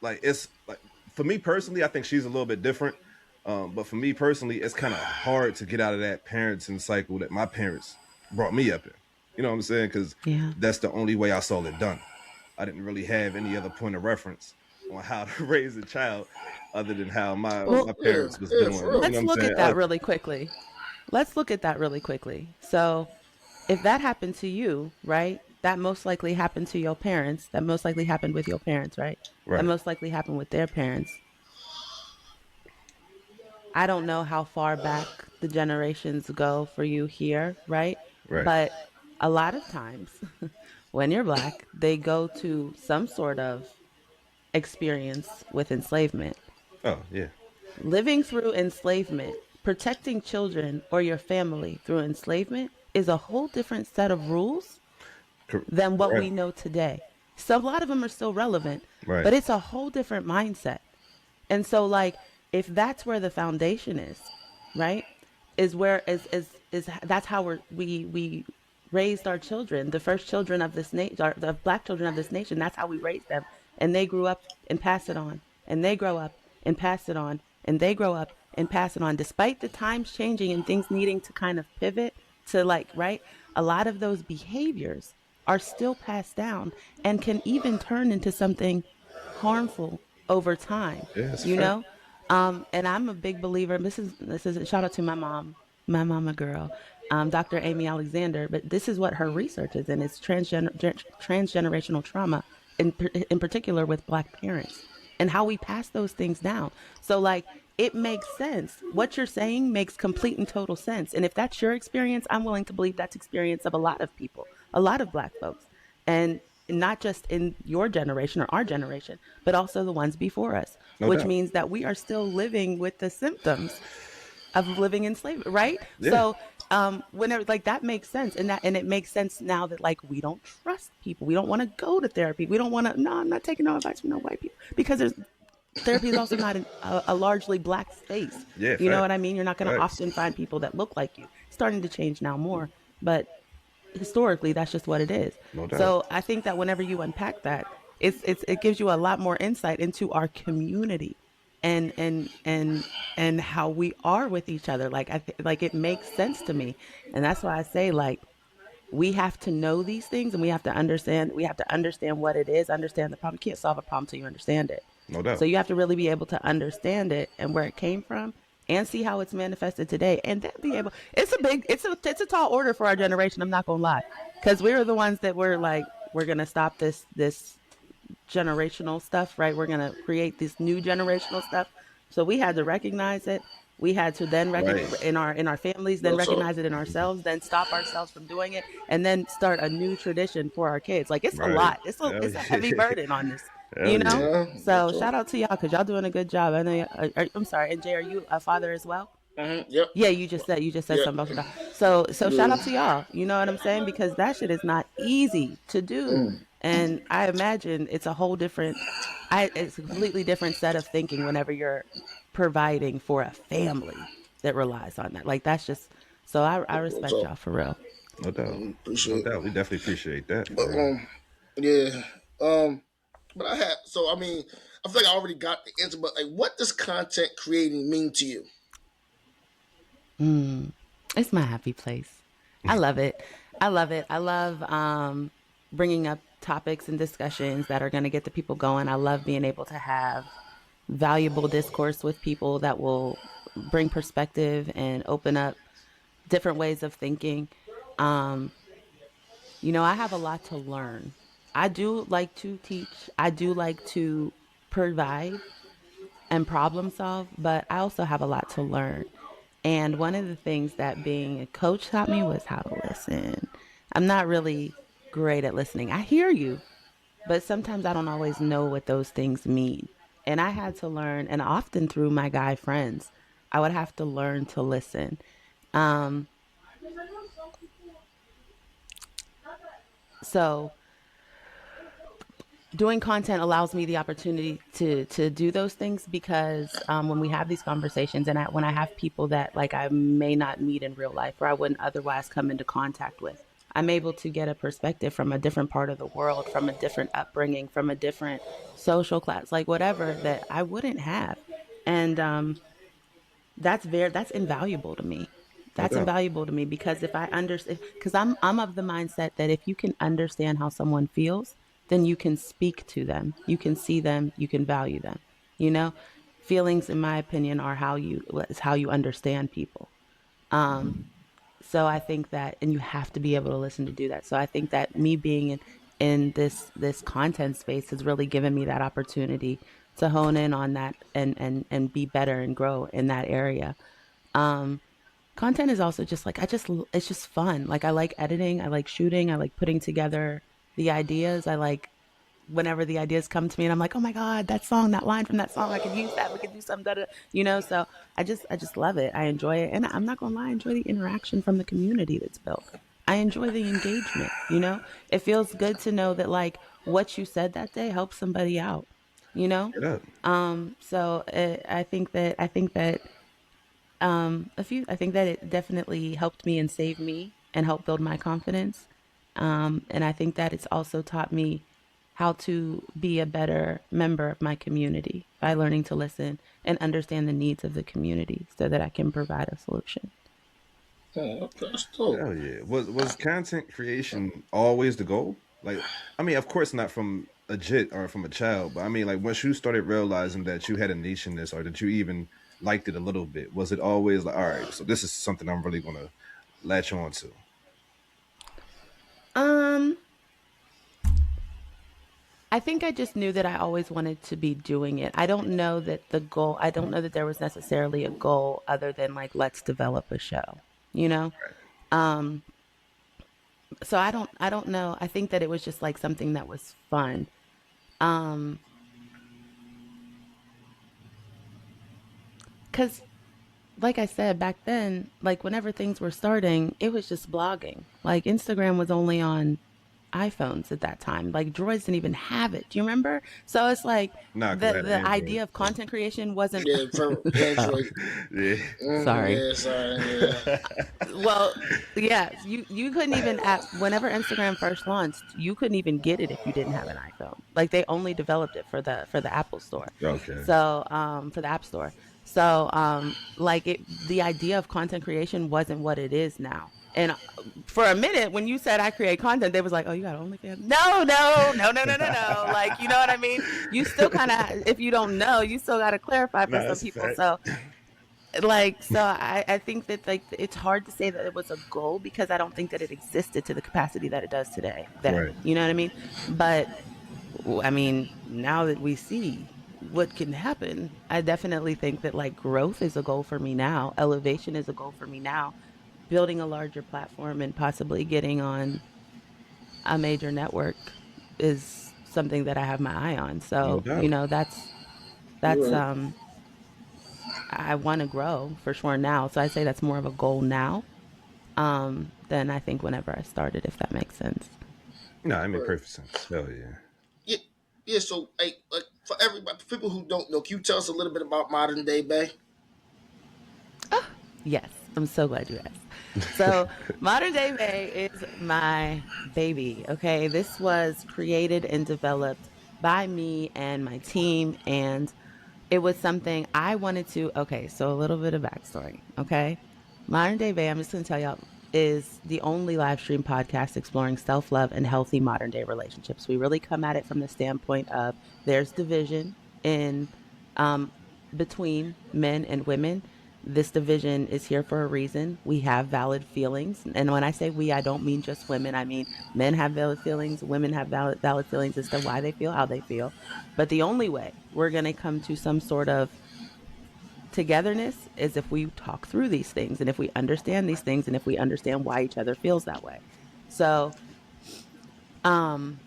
like it's like for me personally, I think she's a little bit different. But for me personally, it's kind of hard to get out of that parenting cycle that my parents brought me up in. You know what I'm saying? Because Yeah. that's the only way I saw it done. I didn't really have any other point of reference on how to raise a child other than how my Well, yeah, parents was yeah, doing. for real. You know let's what I'm look saying? at that really quickly. Let's look at that really quickly. So, if that happened to you, right? That most likely happened to your parents. That most likely happened with your parents, right? That Right, most likely happened with their parents. I don't know how far back the generations go for you here, right? right. But a lot of times when you're black, they go to some sort of experience with enslavement. Oh yeah, Living through enslavement, protecting children or your family through enslavement is a whole different set of rules than what we correct. know today. So a lot of them are still relevant, Right. but it's a whole different mindset. And so like if that's where the foundation is, right? Is where is that's how we raised our children, the first children of this nation, the black children of this nation. That's how we raised them, and they grew up and pass it on, and they grow up and pass it on, and they grow up and pass it on. Despite the times changing and things needing to kind of pivot to like right, a lot of those behaviors are still passed down and can even turn into something harmful over time. Yeah, it's a You fact. know, And I'm a big believer. This is a shout out to my mama girl, Dr. Amy Alexander. But this is what her research is, and it's transgenerational trauma, in particular with Black parents, and how we pass those things down. So like it makes sense. What you're saying makes complete and total sense. And if that's your experience, I'm willing to believe that's experience of a lot of people, a lot of Black folks, and not just in your generation or our generation, but also the ones before us, No which doubt. means that we are still living with the symptoms of living in slavery, right? Yeah. So whenever like that makes sense, and it makes sense now that like we don't trust people, we don't want to go to therapy, we don't want to. No, I'm not taking no advice from no white people because there's therapy is also not a largely Black space. Yeah. You know Facts. what I mean? You're not going to Facts. often find people that look like you. It's starting to change now more, but historically that's just what it is. No doubt. So I think that whenever you unpack that, it gives you a lot more insight into our community and and how we are with each other. Like like it makes sense to me, and that's why I say like we have to know these things and we have to understand. We have to understand what it is, understand the problem. You can't solve a problem till you understand it. No So doubt. you have to really be able to understand it and where it came from and see how it's manifested today, and then be able. It's a tall order for our generation. I'm not gonna lie, because we were the ones that were like, we're gonna stop this generational stuff, right? We're going to create this new generational stuff. So we had to recognize it. We had to then Right. in our families, then Real talk. recognize it in ourselves, then stop ourselves from doing it, and then start a new tradition for our kids. Like it's a Right. lot. Hell It's a heavy yeah. burden on this, you Hell yeah. know. Yeah, real So talk. shout out to y'all because y'all doing a good job. I know. I'm sorry. And Jay, are you a father as well? Yep. Yeah, you just said Yep. something about your dog. So shout Yeah. out to y'all. You know what I'm saying? Because that shit is not easy to do. And I imagine it's a whole different it's a completely different set of thinking whenever you're providing for a family that relies on that. Like that's just so I Real respect talk. y'all for real. No doubt. No Appreciate it. doubt. We definitely appreciate that, But bro. yeah. Um, but I have. So I mean, I feel like I already got the answer. But like, what does content creating mean to you? Mm, it's my happy place. I love it. I love it. I love bringing up topics and discussions that are going to get the people going. I love being able to have valuable discourse with people that will bring perspective and open up different ways of thinking. Um, I have a lot to learn. I do like to teach. I do like to provide and problem solve, but I also have a lot to learn. And one of the things that being a coach taught me was how to listen. I'm not really great at listening. I hear you, but sometimes I don't always know what those things mean. And I had to learn, and often through my guy friends, I would have to learn to listen. Um, so doing content allows me the opportunity to do those things because when we have these conversations and when I have people that like I may not meet in real life or I wouldn't otherwise come into contact with, I'm able to get a perspective from a different part of the world, from a different upbringing, from a different social class, like whatever that I wouldn't have. And that's invaluable to me. No That's doubt. invaluable to me because if I understand, because I'm of the mindset that if you can understand how someone feels, then you can speak to them, you can see them, you can value them. You know, feelings, in my opinion, are how you understand people. Um, so I think that, and you have to be able to listen to do that. So I think that me being in this content space has really given me that opportunity to hone in on that and be better and grow in that area. Um, Content is also just like it's just fun. Like I like editing, I like shooting, I like putting together the ideas. I like whenever the ideas come to me and I'm like, oh my God, that song, that line from that song, I could use that. We could do something, so I just love it. I enjoy it. And I'm not gonna lie, I enjoy the interaction from the community that's built. I enjoy the engagement. It feels good to know that like what you said that day helped somebody out, you know? Get up. So I think that it definitely helped me and saved me and helped build my confidence. And I think that it's also taught me how to be a better member of my community by learning to listen and understand the needs of the community so that I can provide a solution. Oh, okay, that's dope. Hell yeah. Was content creation always the goal? Like, I mean, of course not from legit or from a child, but I mean, like, once you started realizing that you had a niche in this, or that you even liked it a little bit, was it always like, all right, so this is something I'm really gonna latch on to? Um, I think I just knew that I always wanted to be doing it. I don't know that the goal, I don't know that there was necessarily a goal other than like, let's develop a show, you know? Um, so I don't know. I think that it was just like something that was fun. Um, cause like I said back then, like whenever things were starting, it was just blogging. Like Instagram was only on iPhones at that time. Like Droids didn't even have it. Do you remember? So it's like Nah, because I had an the Android. idea of content creation wasn't. Yeah, for Oh, Android. Yeah. sorry. Yeah, sorry. Yeah. Well, yeah, you couldn't even at whenever Instagram first launched, you couldn't even get it if you didn't have an iPhone. Like they only developed it for the Apple Store. Okay. So, for the App Store. So, like the idea of content creation wasn't what it is now. And for a minute, when you said I create content, they was like, "Oh, you got OnlyFans?" No, no, no, no, no, no, no. Like, you know what I mean? You still kind of, if you don't know, you still got to clarify for Nah, some that's a people. fact. So, I think that like it's hard to say that it was a goal because I don't think that it existed to the capacity that it does today then. Right. You know what I mean? But I mean, now that we see what can happen, I definitely think that like growth is a goal for me now. Elevation is a goal for me now. Building a larger platform and possibly getting on a major network is something that I have my eye on. No So, you doubt. know, that's Right. I want to grow for sure now. So I say that's more of a goal now than I think whenever I started, if that makes sense. No, I mean, Right. perfect sense. Hell yeah. Yeah, yeah. So, like for everybody, for people who don't know, can you tell us a little bit about modern day Bay? Oh, yes, I'm so glad you asked. So, Modern Day Bay is my baby. Okay, this was created and developed by me and my team, and it was something I wanted to. Okay, so a little bit of backstory. Okay, Modern Day Bay, I'm just going to tell y'all, is the only live stream podcast exploring self love and healthy modern day relationships. We really come at it from the standpoint of there's division in um, between men and women. This division is here for a reason. We have valid feelings. And when I say we, I don't mean just women. I mean men have valid feelings, women have valid feelings as to why they feel how they feel. But the only way we're going to come to some sort of togetherness is if we talk through these things and if we understand these things and if we understand why each other feels that way. So, um,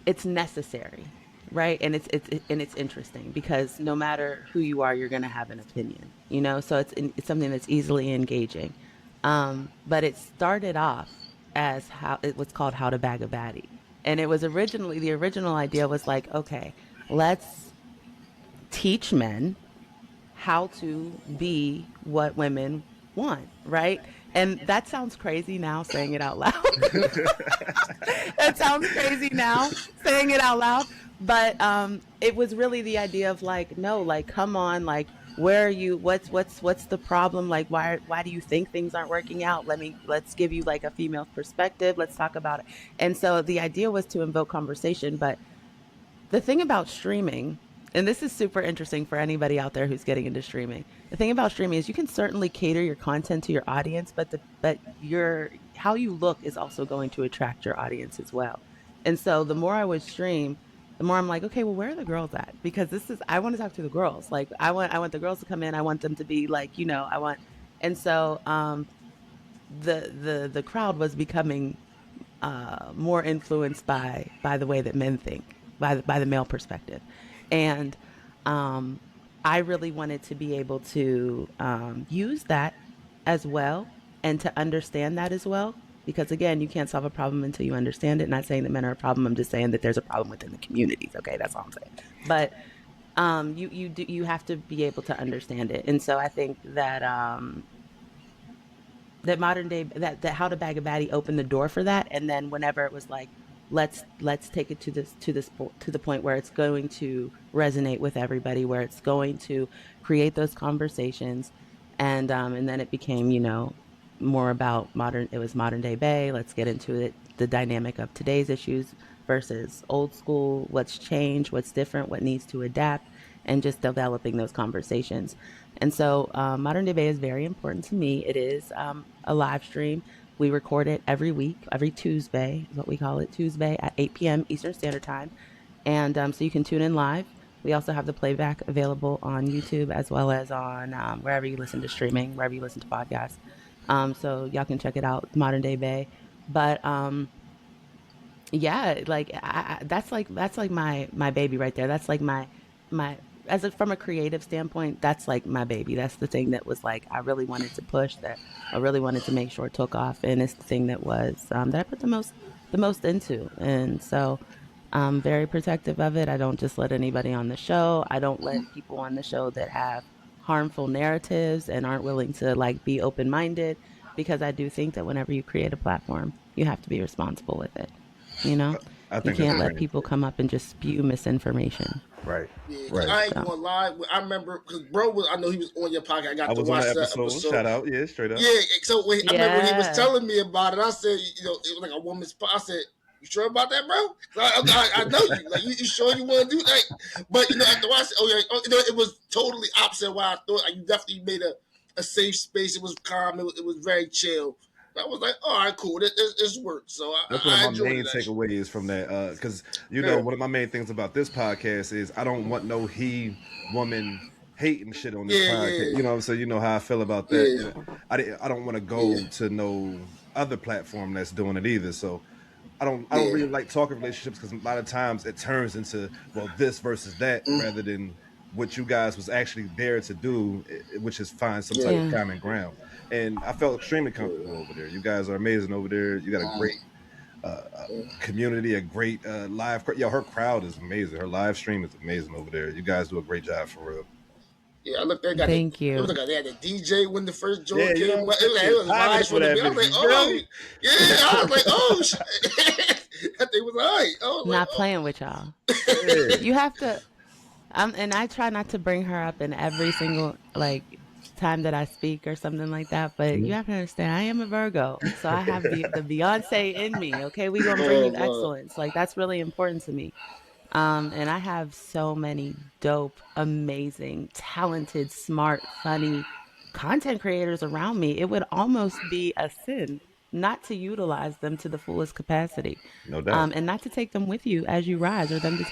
it's necessary, right? And it's interesting because no matter who you are, you're going to have an opinion, you know. So it's something that's easily engaging. But it started off as how it was called How to Bag a Baddie, and it was originally the original idea was like, okay, let's teach men how to be what women want, right? And that sounds crazy now saying it out loud. That sounds crazy now saying it out loud, but it was really the idea of like, no, like come on, like where are you, what's the problem, like why do you think things aren't working out, let's give you like a female perspective, let's talk about it. And so the idea was to invoke conversation, but the thing about streaming, and this is super interesting for anybody out there who's getting into streaming. The thing about streaming is you can certainly cater your content to your audience, but your how you look is also going to attract your audience as well. And so the more I would stream, the more I'm like, okay, well, where are the girls at? Because this is I want to talk to the girls. Like I want the girls to come in. I want them to be like, you know, I want. And so the crowd was becoming more influenced by the way that men think, by the male perspective, and um, I really wanted to be able to use that as well, and to understand that as well. Because again, you can't solve a problem until you understand it. Not saying that men are a problem. I'm just saying that there's a problem within the communities. Okay, that's all I'm saying. But you have to be able to understand it, and so I think that that modern day that how to bag a baddie opened the door for that. And then whenever it was like let's take it to the point where it's going to resonate with everybody, where it's going to create those conversations. And then it became, you know, more about modern, it was modern day bay, let's get into it, the dynamic of today's issues, versus old school, what's changed, what's different, what needs to adapt, and just developing those conversations. And so Modern Day Bay is very important to me. It is a live stream. We record it every week, every Tuesday is what we call it, Tuesday at 8 p.m. Eastern Standard Time. And so you can tune in live. We also have the playback available on YouTube as well as on wherever you listen to streaming, wherever you listen to podcasts. So y'all can check it out, Modern Day Bay. But yeah, like that's like my baby right there. That's like my as a, from a creative standpoint, that's like my baby. That's the thing that was like I really wanted to push, that I really wanted to make sure it took off, and it's the thing that was that I put the most into. And so I'm very protective of it. I don't just let anybody on the show. I don't let people on the show that have harmful narratives and aren't willing to like be open minded, because I do think that whenever you create a platform, you have to be responsible with it. You know, I you think that's can't let very people important. come up and just spew misinformation. Right. Yeah, cause Right. I ain't So, gonna lie. I remember because bro was. I know he was on your podcast. I I got to was on watch the that episode. episode. Shout out. Yeah, straight up. Yeah, so I remember when he was yeah. telling me about it. I said, you know, it was like a woman's. I said, "You sure about that, bro? I know you. Like, you sure you want to do that?" But you know, after I said, "Oh yeah," you know, it was totally opposite of what I thought. Like, you definitely made a safe space. It was calm. It was very chill. I was like, "All right, cool. This worked." So That's one of I my enjoyed main it actually. takeaways from that. Because you know, Yeah, one of my main things about this podcast is I don't want no he woman hating shit on this yeah, podcast. yeah, You know what I'm saying? You know how I feel about that. yeah, You know, I don't want to yeah, go to no other platform that's doing it either. So I don't yeah. really like talking relationships because a lot of times it turns into well this versus that rather than what you guys was actually there to do, which is find some type Yeah. of Yeah. common ground. And I felt extremely comfortable over there. You guys are amazing over there. You got a great community, a great live. Yo, her crowd is amazing. Her live stream is amazing over there. You guys do a great job for real. Yeah, I looked. They got the. Thank It was you. like they had the DJ when the first Yeah, joint you know came. what I'm It saying? was, like, She it was was popping vibes for from the that beat. I was bitch. like, You feel oh me? yeah. I was like, oh shit. That thing was alright. I was like, Not playing with y'all. Yeah. You have to and I try not to bring her up in every single like time that I speak or something like that, but you have to understand I am a Virgo. So I have the Beyonce in me, okay? We going to bring oh you man. excellence. Like that's really important to me. And I have so many dope, amazing, talented, smart, funny content creators around me. It would almost be a sin not to utilize them to the fullest capacity, No doubt. and not to take them with you as you rise, or them to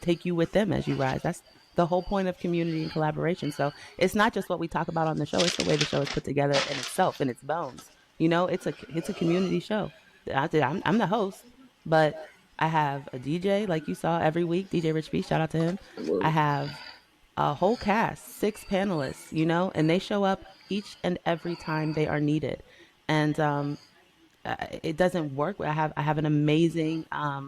take you with them as you rise. That's the whole point of community and collaboration. So it's not just what we talk about on the show; it's the way the show is put together in itself, in its bones. You know, it's a community show. I'm the host, but I have a DJ, like you saw every week, DJ Rich B, shout out to him. I Word. have a whole cast, 6 panelists, and they show up each and every time they are needed. And it doesn't work. I have an amazing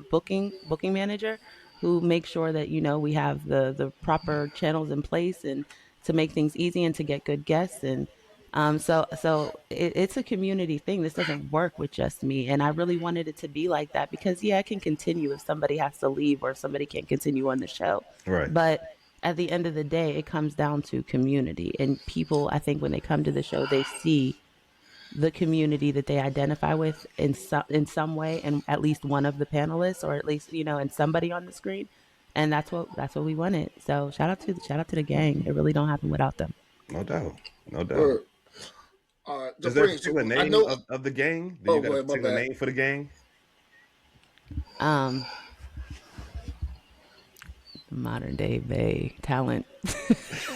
booking manager who makes sure that we have the proper channels in place and to make things easy and to get good guests. And it's a community thing. This doesn't work with just me, and I really wanted it to be like that because yeah, it can continue if somebody has to leave or if somebody can't continue on the show, Right. but at the end of the day, it comes down to community. And people, I think, when they come to the show, they see the community that they identify with in some way, and at least one of the panelists, or at least and somebody on the screen, and that's what we wanted. So shout out to the gang. It really don't happen without them. No doubt. No doubt. Word. Is there a Supreme. So particular I name know. of the gang? Do you Oh, got go a ahead. My particular bad. name for the gang? Um, Modern Day Bay talent.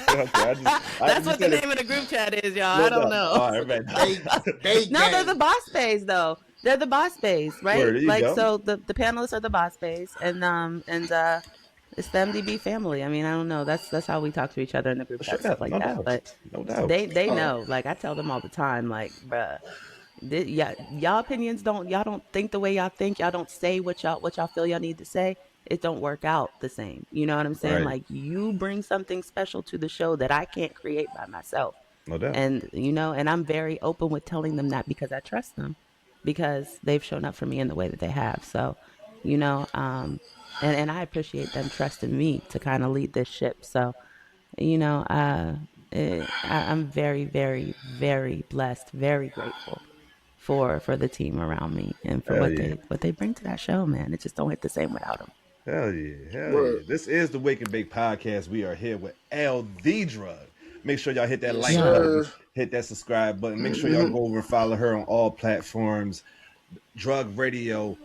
Okay, That's you what the said it. name of the group chat is, y'all. No I don't doubt. know. All So right, the man. Bay No, they're the Gang. boss bays though. They're the boss bays, right? Word, there you Like go. so the panelists are the boss bays, and it's the MDB family. I mean, I don't know. That's how we talk to each other in the group chat, Straight stuff up. like No that. doubt. But No doubt. they Uh, know. Like I tell them all the time, like, bruh, yeah, y'all opinions y'all don't think the way y'all think. Y'all don't say what y'all feel y'all need to say. It don't work out the same. You know what I'm saying? Right. Like you bring something special to the show that I can't create by myself. No doubt. And I'm very open with telling them that because I trust them, because they've shown up for me in the way that they have. So, you know, um, and I appreciate them trusting me to kind of lead this ship. So, you know, I'm very, very, very blessed, very grateful for the team around me and for Hell yeah. what they bring to that show, man. It just don't hit the same without them. Hell yeah. Hell Word. yeah. This is the Wake and Bake podcast. We are here with Elle The Druggg. Make sure y'all hit that Yes, like Yo, button, sir. hit that subscribe button. Make sure y'all go over and follow her on all platforms. Drug Radio,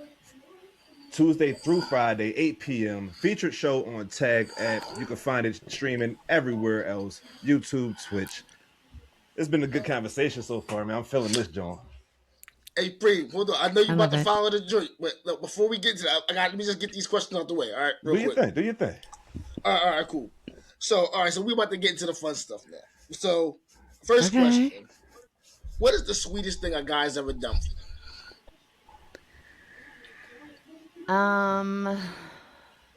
Tuesday through Friday, 8 p.m. Featured show on Tag app. You can find it streaming everywhere else, YouTube, Twitch. It's been a good conversation so far, man. I'm feeling this, John. Hey, Preem, hold on. I know you I about love to it. follow the joint, but look, before we get to that, let me just get these questions out the way. All right, Do real your quick. thing. Do your thing. All right, cool. So, all right, so we about to get into the fun stuff now. So, first Okay. question: what is the sweetest thing a guy's ever done for Um,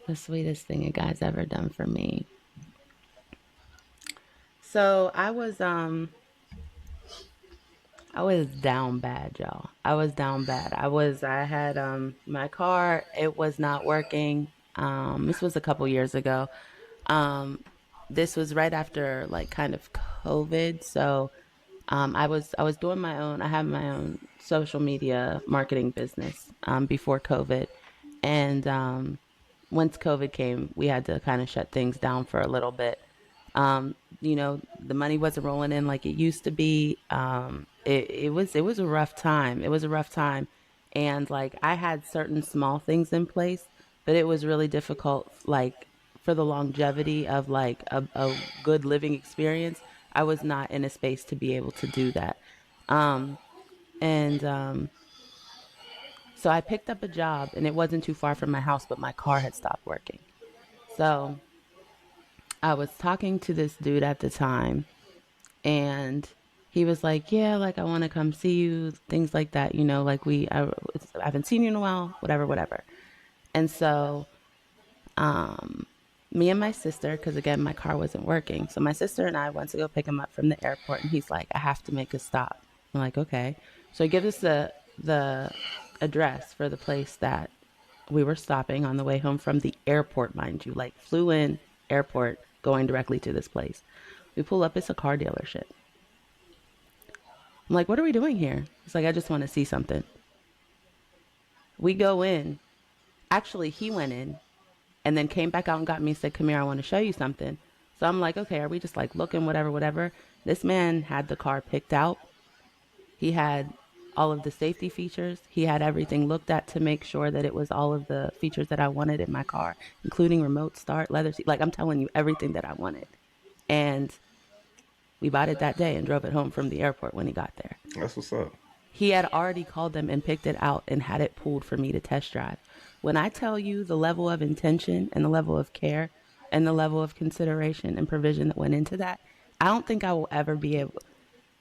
the sweetest thing a guy's ever done for me. So I was down bad, y'all. I was down bad. I had my car, it was not working. This was a couple years ago. Um this was right after like kind of COVID. So I was doing my own, I had my own social media marketing business before COVID. And once COVID came, we had to kind of shut things down for a little bit. You know, the money wasn't rolling in like it used to be. It was a rough time. It was a rough time. And like I had certain small things in place, but it was really difficult like for the longevity of like a good living experience. I was not in a space to be able to do that. Um, and So I picked up a job and it wasn't too far from my house, but my car had stopped working. So I was talking to this dude at the time and he was like, "Yeah, like I want to come see you, things like that, you know, like I haven't seen you in a while, whatever, whatever." And so me and my sister, because again, my car wasn't working. So my sister and I went to go pick him up from the airport and he's like, "I have to make a stop." I'm like, "Okay." So he gives us the address for the place that we were stopping on the way home from the airport, mind you, like flew in, airport, going directly to this place. We pull up, it's a car dealership. I'm like, "What are we doing here?" He's like, "I just want to see something." We go in. Actually, he went in and then came back out and got me and said, "Come here, I want to show you something." So I'm like, "Okay, are we just like looking, whatever, whatever?" This man had the car picked out. He had all of the safety features. He had everything looked at to make sure that it was all of the features that I wanted in my car, including remote start, leather seat. Like I'm telling you, everything that I wanted. And we bought it that day and drove it home from the airport when he got there. That's what's up. He had already called them and picked it out and had it pulled for me to test drive. When I tell you the level of intention and the level of care and the level of consideration and provision that went into that, I don't think I will ever be able.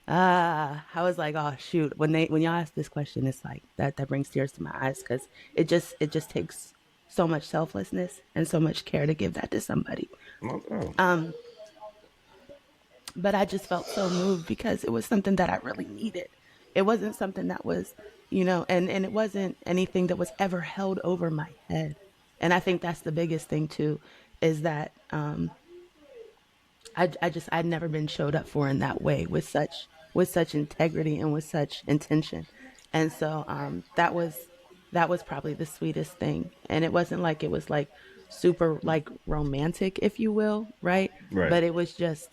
I was like, "Oh shoot!" When y'all ask this question, it's like that brings tears to my eyes because it just takes so much selflessness and so much care to give that to somebody. No doubt. Um, but I just felt so moved because it was something that I really needed. It wasn't something that was, you know, and it wasn't anything that was ever held over my head. And I think that's the biggest thing too, is that I'd never been showed up for in that way with such integrity and with such intention. And so that was probably the sweetest thing. And it wasn't like it was like super like romantic, if you will, right? Right. But it was just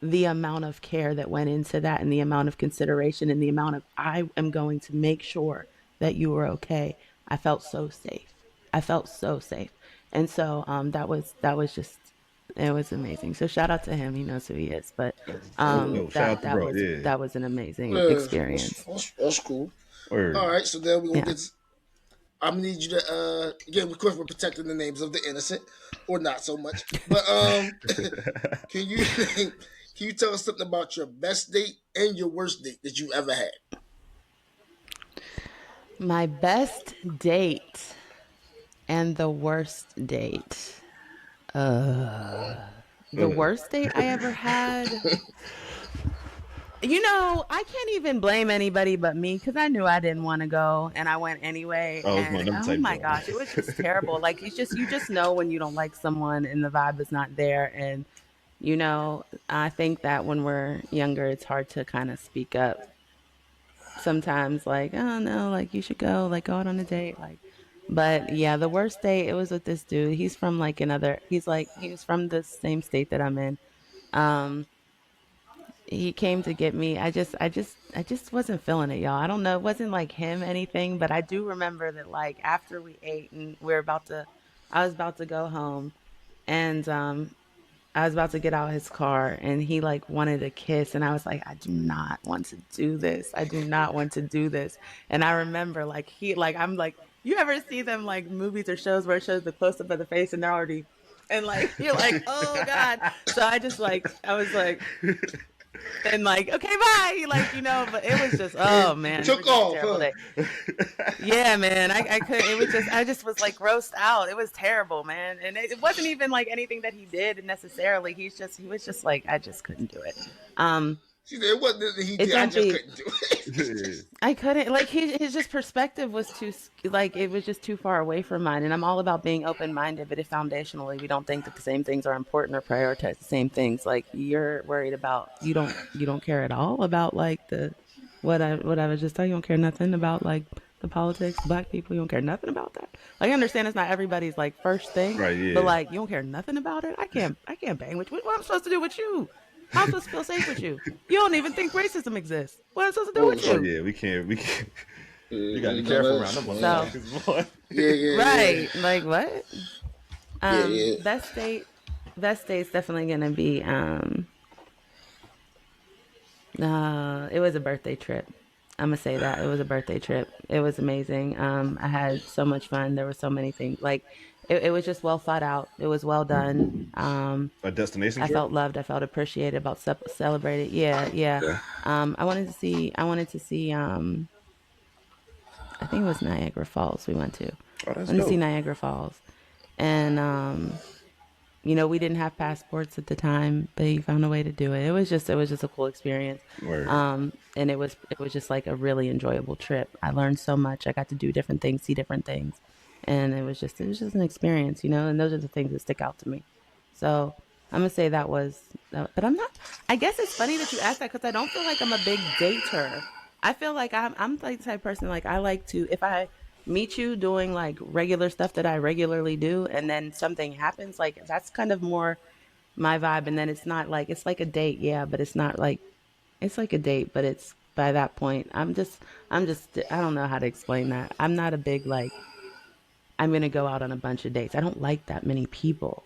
the amount of care that went into that and the amount of consideration and the amount of I am going to make sure that you were okay. I felt so safe. I felt so safe. And so that was just it was amazing. So shout out to him. He knows who he is. But Dope, dope. Shout out to bro. Yeah. that was an amazing it? Yeah, experience. that's cool. All Word. right, so then we're gonna Yeah. get. I'm gonna need you to again. Of course, we're protecting the names of the innocent, or not so much. But can you can you tell us something about your best date and your worst date that you ever had? My best date and the worst date. The worst date I ever had. You know, I can't even blame anybody but me because I knew I didn't want to go and I went anyway. Oh, it's one of And them oh type my joints. gosh, it was just terrible. Like you just know when you don't like someone and the vibe is not there. And I think that when we're younger, it's hard to kind of speak up sometimes like, oh no, like you should go, like go out on a date, like. But yeah, the worst date it was with this dude. He's from like another. He's like he was from the same state that I'm in. Um, he came to get me. I just wasn't feeling it, y'all. I don't know. It wasn't like him anything, but I do remember that like after we ate and I was about to go home, and I was about to get out his car and he like wanted a kiss and I was like, I do not want to do this. I do not want to do this. And I remember like I'm like, you ever see them like movies or shows where it shows the close up of the face and they're already and like you're like, oh God. So I just like I was like and like, okay, bye. Like, but it was just oh man, it Took was just a off, terrible huh? day. Yeah, man. I couldn't. It was just I just was like grossed out. It was terrible, man. And it wasn't even like anything that he did necessarily. He was just like I just couldn't do it. Um, She said it wasn't that he it did. I don't just be. couldn't do it. I couldn't like his just perspective was like it was just too far away from mine. And I'm all about being open minded, but if foundationally we don't think that the same things are important or prioritize the same things, like you're worried about you don't care at all about like the what I was just telling you. You don't care nothing about like the politics, black people. You don't care nothing about that. Like I understand it's not everybody's like first thing, Right, but yeah. like you don't care nothing about it. I can't bang with you. What am I supposed to do with you? How am I supposed to feel safe with you? You don't even think racism exists. What am I supposed to do Oh with Oh you? yeah, we can't you gotta be no, careful around that's them So motherfuckers, boy. yeah, yeah, yeah, right, like what? yeah, yeah. That state's definitely gonna be it was a birthday trip. I'm gonna say that it was a birthday trip. It was amazing. I had so much fun. There were so many things. Like it was just well thought out. It was well done. A destination I trip? felt loved. I felt appreciated. About celebrated. Yeah, yeah. Yeah. I wanted to see. I wanted to see. I think it was Niagara Falls. We went to. I Oh, that's wanted to see dope. Niagara Falls, and we didn't have passports at the time, but he found a way to do it. It was just a cool experience. Word. And it was just like a really enjoyable trip. I learned so much. I got to do different things, see different things. And it was just an experience, and those are the things that stick out to me. So I'm gonna say but I'm not. I guess it's funny that you asked that because I don't feel like I'm a big dater. I feel like I'm like the type of person like I like to if I meet you doing like regular stuff that I regularly do, and then something happens, like that's kind of more my vibe. And then it's not like it's like a date, yeah, but it's not like it's like a date, but it's by that point I'm just I don't know how to explain that. I'm not a big like I'm gonna go out on a bunch of dates. I don't like that many people.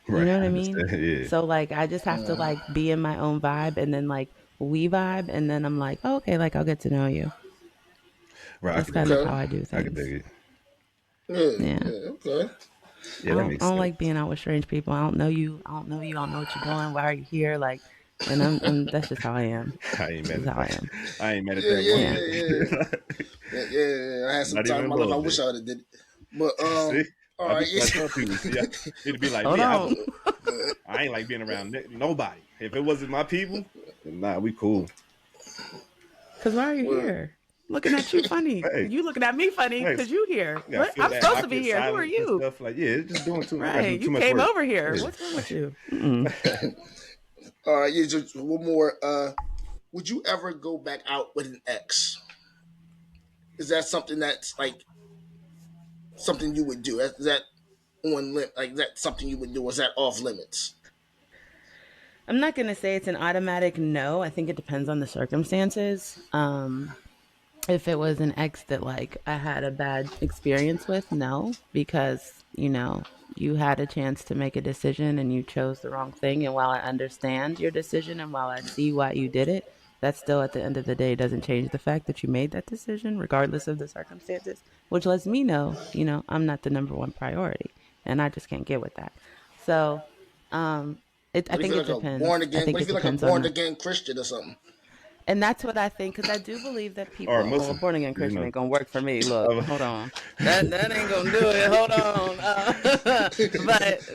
You Right, know what I I mean? understand. Yeah. So like I just have to like be in my own vibe and then like we vibe and then I'm like, oh, okay, like I'll get to know you. Right, I That's can dig kind of it. how Okay. I do I can things. dig it. Yeah, Yeah. yeah, okay. Yeah, that I makes don't sense. like being out with strange people. I don't know you. I don't know you. I don't know what you're doing. Why are you here? Like, and I'm that's just how I am. I ain't This mad is at how I am. I ain't mad at Yeah, that yeah, one Yeah. yeah, yeah, bit. yeah, yeah, yeah. I had some Not time even in a my life. little I wish bit. I would have did it, but See? all I right, be yeah. I tell people, see, it'd be like Hold me. on. I ain't like being around nobody. If it wasn't my people, then nah, we cool. Cause why are you Well, here? Looking at you funny. Hey, You looking at me funny hey, because you here. yeah, I What? feel I'm that supposed to be awkward here. Who are silence and you? stuff. Like, yeah, it's just doing too. I gotta do Right. too You much came work. over here. Yeah. What's wrong with you? Mm-mm. all right, yeah. Just one more. Would you ever go back out with an ex? Is that something that's like something you would do? Is that on limit? Like that something you would do? Or is that off limits? I'm not gonna say it's an automatic no. I think it depends on the circumstances. If it was an ex that like I had a bad experience with, no, because you had a chance to make a decision and you chose the wrong thing. And while I understand your decision and while I see why you did it, that still at the end of the day doesn't change the fact that you made that decision, regardless of the circumstances, which lets me know, I'm not the number one priority, and I just can't get with that. So, I What if think you're it like a depends. born I again? think What if it you're like a depends on born the again Christian or something? and that's what I think, because I do believe that Or well, a Muslim, born again you Christian know. ain't gonna work for me. Look, Uh, hold on, that ain't gonna do it. Hold on,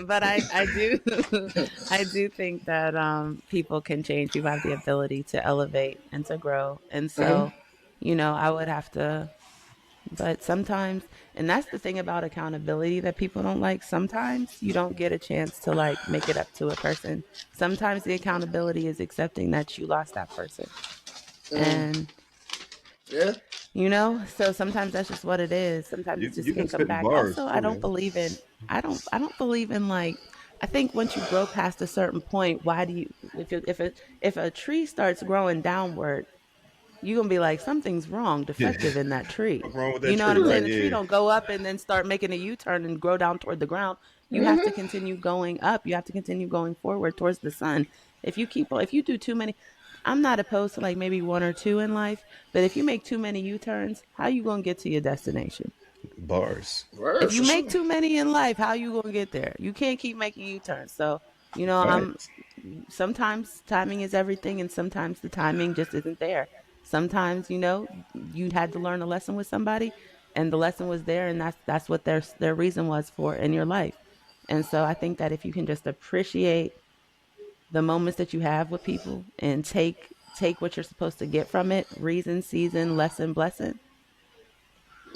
but I do I do think that people can change. People have the ability to elevate and to grow, and so I would have to. But sometimes, and that's the thing about accountability that people don't like. Sometimes you don't get a chance to like make it up to a person. Sometimes the accountability is accepting that you lost that person, and Yeah. So sometimes that's just what it is. Sometimes it just You been can't come spitting back. bars Also, too, man. I don't believe in like, I think once you grow past a certain point, why do you, if a tree starts growing downward, you're gonna be like, something's wrong, Yeah. defective in that tree. What's wrong with You that know what tree? I'm Right? saying? The tree Yeah. don't go up and then start making a U-turn and grow down toward the ground. You have to Mm-hmm. continue going up. You have to continue going forward towards the sun. If you do too many, I'm not opposed to like maybe one or two in life, but if you make too many U-turns, how you gonna get to your destination? Bars. If Word, you for make sure. too many in life, how you gonna get there? You can't keep making U-turns. So, I'm Facts. sometimes timing is everything and sometimes the timing just isn't there. Sometimes, you had to learn a lesson with somebody and the lesson was there and that's what their reason was for in your life. And so I think that if you can just appreciate the moments that you have with people and take what you're supposed to get from it, reason, season, lesson, blessing,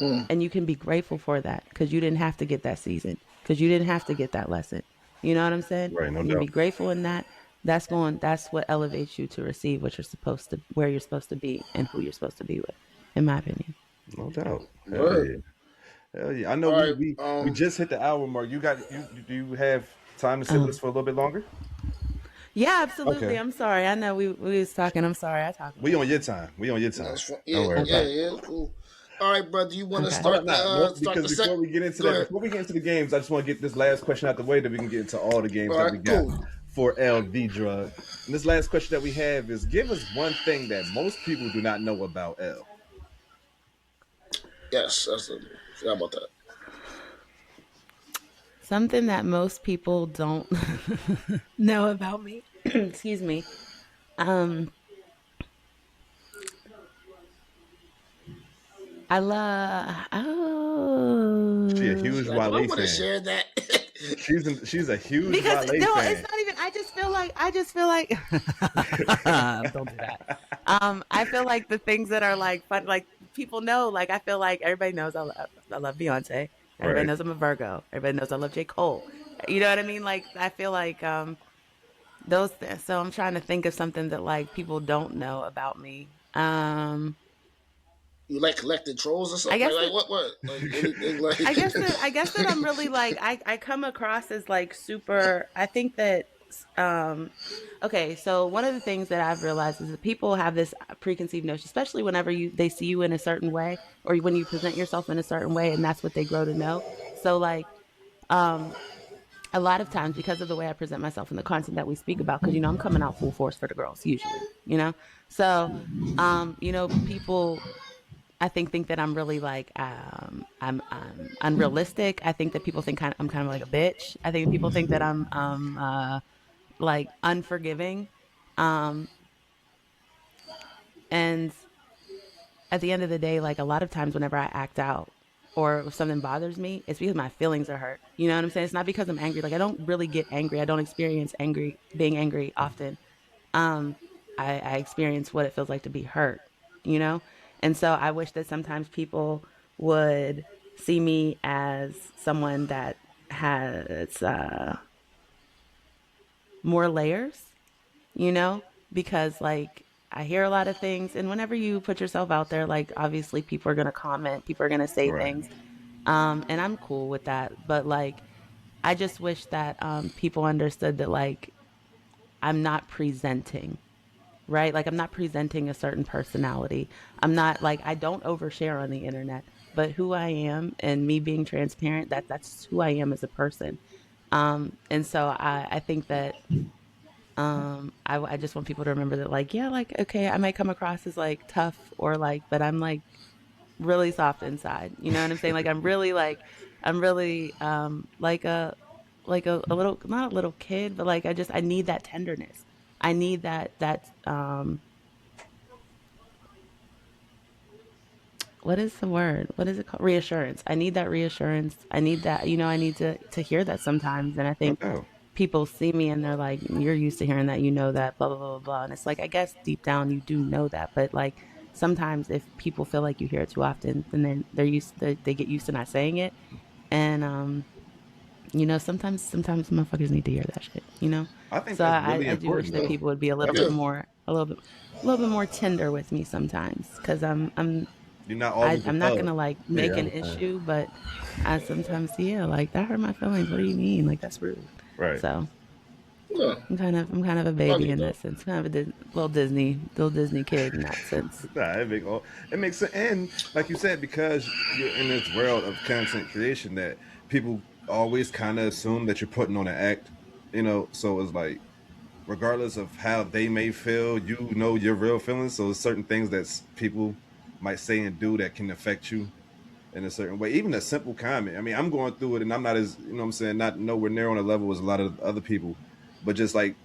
Mm. and you can be grateful for that because you didn't have to get that season, because you didn't have to get that lesson. You know what I'm saying? Right. No You can doubt. be grateful in that. That's what elevates you to receive what you're supposed to, where you're supposed to be and who you're supposed to be with, in my opinion. No doubt. Hell Word. yeah. Hell yeah. I know All right. we just hit the hour mark. You do you have time to sit with us Um, for a little bit longer? yeah, absolutely. Okay. I'm sorry. I know we was talking. I'm sorry. I talk a We lot. on your time. We on your time. That's fun. Don't Yeah, worry yeah, about Okay. it. yeah. Cool. All right, brother. You want to Okay. Hold up, start not no, start because the set? before we get into Go that, ahead. before we get into the games, I just want to get this last question out the way that we can get into all the games All that right, we got cool. for Elle The Druggg. And this last question that we have is: give us one thing that most people do not know about Elle. Yes, that's a, forgot about that. Something that most people don't know about me. Excuse me. Um, I love. She a Oh, huge She's like, do I Wale want to fan. share that? She's a huge because Wale no, it's fan. not even. I just feel like don't do that. I feel like the things that are like fun, like people know, like I feel like everybody knows I love Beyonce. Everybody Right. knows I'm a Virgo. Everybody knows I love J. Cole. You know what I mean? Like I feel like so I'm trying to think of something that like people don't know about me. You like collecting trolls or I something? guess Like that what? What? Like anything? Like I guess that I'm really like I come across as like super. I think that um okay, so one of the things that I've realized is that people have this preconceived notion, especially whenever they see you in a certain way or when you present yourself in a certain way and that's what they grow to know. So like um a lot of times because of the way I present myself and the content that we speak about, because I'm coming out full force for the girls usually. So people I think that I'm really like I'm unrealistic. I think that people think I'm kind of like a bitch. I think people think that I'm like unforgiving. Um and at the end of the day, like a lot of times whenever I act out or if something bothers me, it's because my feelings are hurt. You know what I'm saying? It's not because I'm angry. Like I don't really get angry. I don't experience being angry often. Um I experience what it feels like to be hurt, you know? And so I wish that sometimes people would see me as someone that has more layers, because like I hear a lot of things and whenever you put yourself out there, like obviously people are going to comment, people are going to say Right. things. And I'm cool with that, but like I just wish that people understood that like I'm not presenting, right? Like I'm not presenting a certain personality. I'm not like I don't overshare on the internet, but who I am and me being transparent, that's who I am as a person. And so I think that I just want people to remember that like yeah, like okay, I might come across as like tough or like, but I'm like really soft inside. You know what I'm saying? Like I'm really like a little, not a little kid, but like I need that tenderness. I need that what is the word? What is it called? Reassurance. I need that reassurance. I need that, I need to hear that sometimes. And I No think doubt. people see me and they're like, you're used to hearing that, that, blah, blah, blah, blah. And it's like, I guess deep down you do know that. But like sometimes if people feel like you hear it too often, then they get used to not saying it. And, sometimes motherfuckers need to hear that shit. I think So that's really I do wish important that though. people would be a little me bit That's too. more. a little bit more tender with me sometimes because You're not always a I'm not thug. gonna like Yeah, make I an understand. issue, but I sometimes yeah, like that hurt my feelings. What do you mean? Like that's rude. Right. So Yeah, I'm kind of a baby funny in though. that sense, kind of a little Disney kid in that sense. Nah, it makes sense. And like you said, because you're in this world of content creation, that people always kind of assume that you're putting on an act. So it's like, regardless of how they may feel, your real feelings. So there's certain things that people might say and do that can affect you in a certain way. Even a simple comment. I mean, I'm going through it, and I'm not as what I'm saying, not nowhere near on a level as a lot of other people, but just like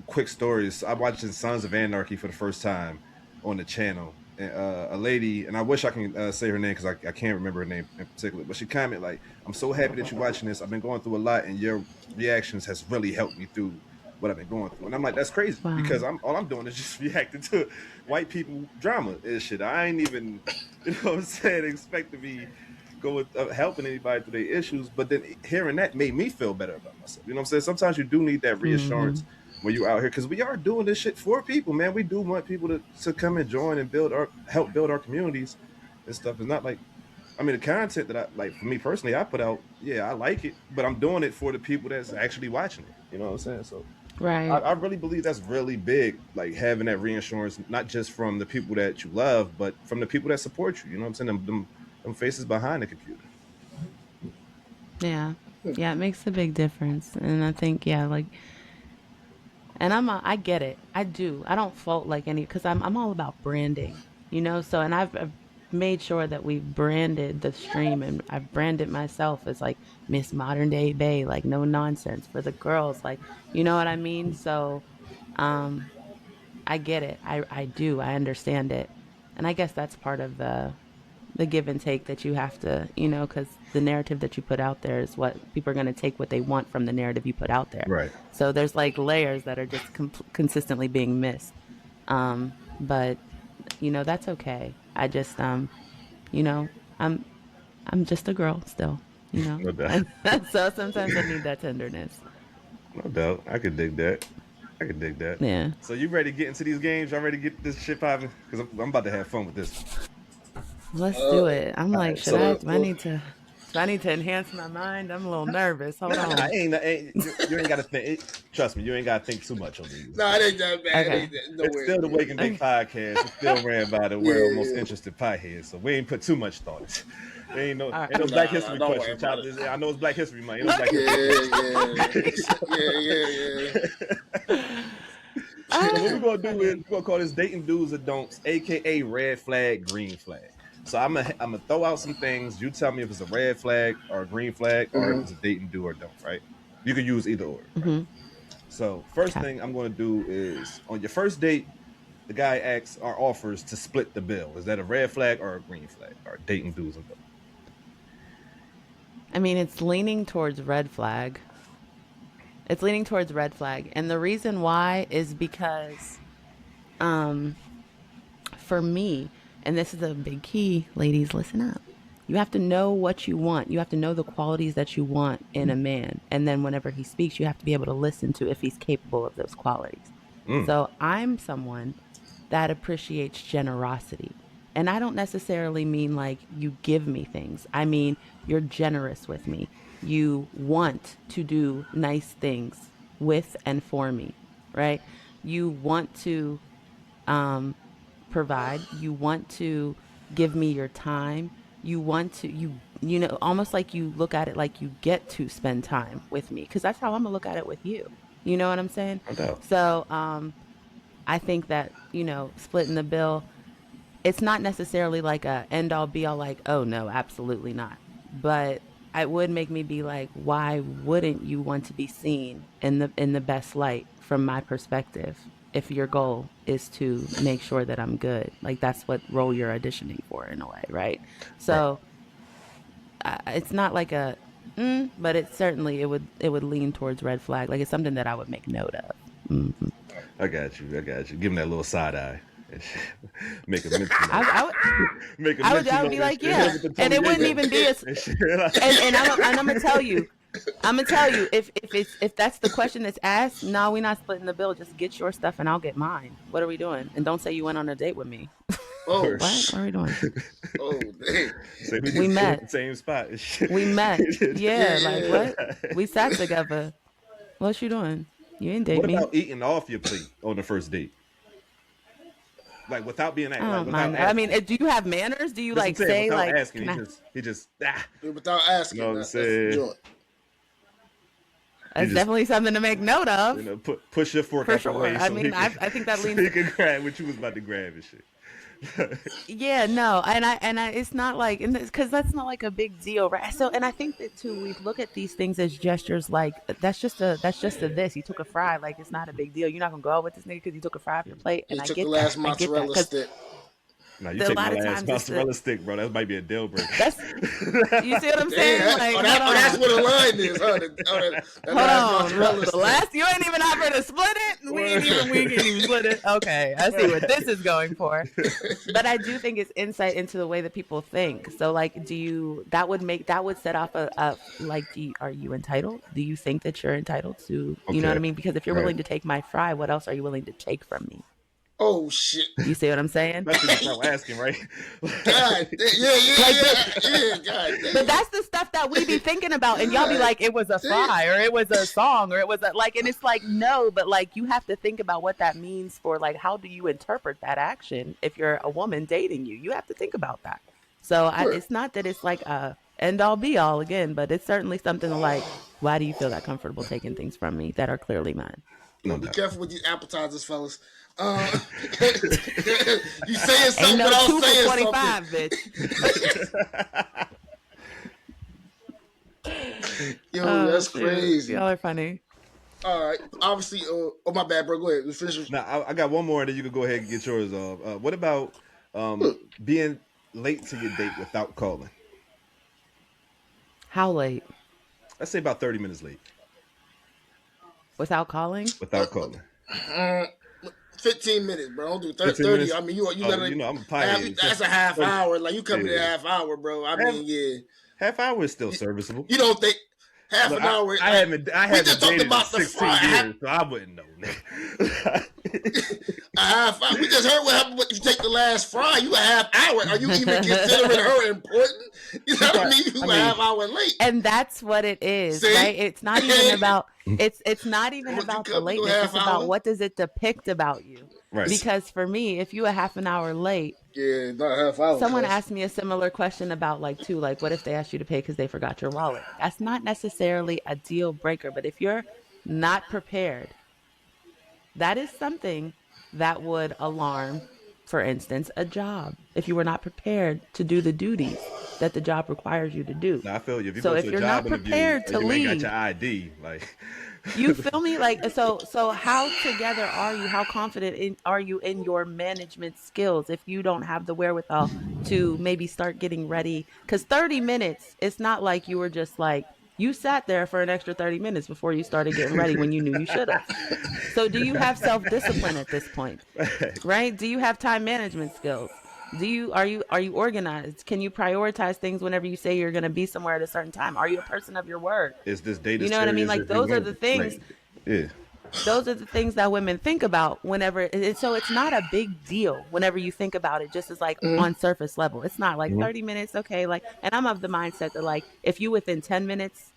quick stories. I watched Sons of Anarchy for the first time on the channel. And, a lady, and I wish I can say her name because I can't remember her name in particular, but she commented like, "I'm so happy that you're watching this. I've been going through a lot, and your reactions has really helped me through what I've been going through." And I'm like, "That's crazy," because Wow. all I'm doing is just reacting to white people drama and shit. I ain't even, what I'm saying, expect to be going helping anybody through their issues. But then hearing that made me feel better about myself. You know what I'm saying? Sometimes you do need that Mm-hmm. reassurance when you out here, because we are doing this shit for people, man. We do want people to come and join and help build our communities and stuff. It's not like, I mean, the content that I like, for me personally, I put out, yeah, I like it, but I'm doing it for the people that's actually watching it. You know what I'm saying? So I, Right. I really believe that's really big, like having that reinsurance, not just from the people that you love, but from the people that support you. You know what I'm saying? Them faces behind the computer. Yeah. Yeah, it makes a big difference. And I think, yeah, like, and I get it. I do. I don't fault like any, because I'm all about branding, you know? So, and I've made sure that we've branded the stream and I've branded myself as like Miss Modern Day Bay, like no nonsense for the girls, like, you know what I mean? So, um, I get it. I do. I understand it. And I guess that's part of the give and take that you have to, you know, because the narrative that you put out there is what people are going to take what they want from the narrative you put out there. Right. So there's like layers that are just consistently being missed. But you know that's okay. I just you know, I'm I'm just a girl still, you know, No doubt. and so sometimes I need that tenderness. No doubt. I could dig that. I could dig that. Yeah, So you ready to get into these games? Y'all ready to get this shit popping? Because I'm about to have fun with this one. let's do it. I'm All like, right. should So I? Do I need to? Do I need to enhance my mind? I'm a little nervous. Hold nah, on. you ain't got to think. Trust me, you ain't got to think too much on these. No, it ain't that bad. It Okay. ain't that, It's nowhere still the near. Wake and Bake Okay. podcast. It's still ran by the world's most Yeah. interested pieheads. So we ain't put too much thought into it. There All right. ain't no Black Nah, History don't worry question. about Child, it. I know it's Black History Month. Ain't no Black History Yeah, question. yeah. So what we're Ah, gonna do is funny. we're gonna call this dating do's or don'ts, aka red flag, green flag. So I'm gonna throw out some things. You tell me if it's a red flag or a green flag, or if Mm-hmm. it's a dating do or don't. Right? You can use either or. Right? Mm-hmm. So first Okay. thing I'm gonna do is, on your first date, the guy asks or offers to split the bill. Is that a red flag or a green flag? Or dating do's and don'ts? I mean, it's leaning towards red flag. It's leaning towards red flag. And the reason why is because um for me, and this is a big key, ladies, listen up. You have to know what you want. You have to know the qualities that you want in a man. And then whenever he speaks, you have to be able to listen to if he's capable of those qualities. Mm, So I'm someone that appreciates generosity. And I don't necessarily mean like you give me things. I mean, you're generous with me. You want to do nice things with and for me, right? You want to um, provide. You want to give me your time. You want to you know almost like you look at it like you get to spend time with me because that's how I'm gonna look at it with you. You know what I'm saying? no doubt. So I think that you know splitting the bill, it's not necessarily like a end all be all like oh no absolutely not, but it would make me be like why wouldn't you want to be seen in the best light from my perspective if your goal is to make sure that I'm good, like that's what role you're auditioning for in a way, right? Right. So it's not like a but it certainly it would lean towards red flag, like it's something that I would make note of. Hmm. I got you. I got you. Give him that little side eye. Make a mental note. I would Make a mental I would note be and like shit. Hit him yeah, with the and Tony it wouldn't Yayo even be as and shit. and I'm gonna tell you I'm gonna tell you if that's the question that's asked. No, we're not splitting the bill. Just get your stuff and I'll get mine. What are we doing? And don't say you went on a date with me. Oh, What? What are we doing? oh, dang. So we We just sit at the met. same spot. We met. Yeah, Yeah, like yeah. what? We sat together. What you doing? You didn't date What me. about eating off your plate on the first date? Like without being I like don't without mind that. I mean, asking. do you have manners? Do you That's what I'm like saying. say Without like, asking, can I? he just ah. Without You know asking, what I'm that's the saying? joint. He That's just definitely something to make note of, push your fork for out the sure. way I so mean, I think that so leans. he can grab what you was about to grab and shit. Yeah, no, and I, it's not like, and because that's not like a big deal, right? So, and I think that too, we look at these things as gestures, like that's just a this. You took a fry, like it's not a big deal. You're not gonna go out with this nigga because you took a fry off your plate, He and I took the get that, last I get that, mozzarella because stick. Now you a take my lot of last times it's the mozzarella stick, bro. That might be a deal breaker. that's you see what I'm saying? Damn, Like, hold that's on. what the line is, huh? That Hold last on, mozzarella the stick. last you ain't even offered to split it. We can't even split it. Okay, I see what this is going for. But I do think it's insight into the way that people think. So, like, do you that would set off a like, are you entitled? Do you think that you're entitled to? You know what Okay. I mean? Because if you're Right. willing to take my fry, what else are you willing to take from me? Oh shit! You see what I'm saying? Especially without asking, right? God, yeah, Like, yeah. God but damn. that's the stuff that we be thinking about, and y'all be God like, it was a damn. fry, or it was a song, or it was a like, and it's like, no, but like, you have to think about what that means for, like, how do you interpret that action if you're a woman dating you? You have to think about that. So Word. it's not that it's like a end all be all again, but it's certainly something to like, why do you feel that comfortable taking things from me that are clearly mine? No Be doubt. careful with these appetizers, fellas. You saying Ain't something no without 2 for saying something. 25, bitch. Yo, that's Shoot, crazy. y'all are funny. All right. Obviously, oh my bad, bro. Go ahead. Let's finish. Now I got one more, and then you can go ahead and get yours off. What about being late to your date without calling? How late? Let's say about 30 minutes late Without calling? without calling. Uh, 15 minutes, bro. Don't do 15 30. minutes. I mean, you Oh, gotta. you know I'm a pioneer. That's a half 30, hour. Like you coming in a yeah. half hour, bro. I half, mean, yeah. half hour is still serviceable. You don't think half Look, an hour? I Like haven't we just talked dated in about the 16 fry. years, so I wouldn't know. A half hour. We just heard what happened if you take the last fry. You a half hour. Are you even considering her important? You know what I mean? You a half hour late. And that's what it is, See? right? It's not even about it's not even Would you about the come to lateness. half It's about hour? what does it depict about you. Right. Because for me, if you a half an hour late, Yeah, not a half hour. someone Cause. asked me a similar question about like too, like what if they asked you to pay because they forgot your wallet? That's not necessarily a deal breaker, but if you're not prepared, that is something that would alarm, for instance, a job. If you were not prepared to do the duties that the job requires you to do. Now I feel you. If you So go if to a you're job not interview prepared and to you ain't got leave, your ID, like you feel me? Like, so how together are you? How confident are you in your management skills if you don't have the wherewithal to maybe start getting ready? Because 30 minutes, it's not like you were just like, you sat there for an extra 30 minutes before you started getting ready when you knew you should have. So do you have self-discipline at this point? Right? Do you have time management skills? Are you organized? Can you prioritize things whenever you say you're going to be somewhere at a certain time? Are you a person of your word? is this date You as know what I mean? serious Like as you those are want the it? things. Like, yeah. Those are the things that women think about whenever. So it's not a big deal whenever you think about it. Just as like on surface level, it's not like 30 minutes. Okay, like, and I'm of the mindset that like if you within 10 minutes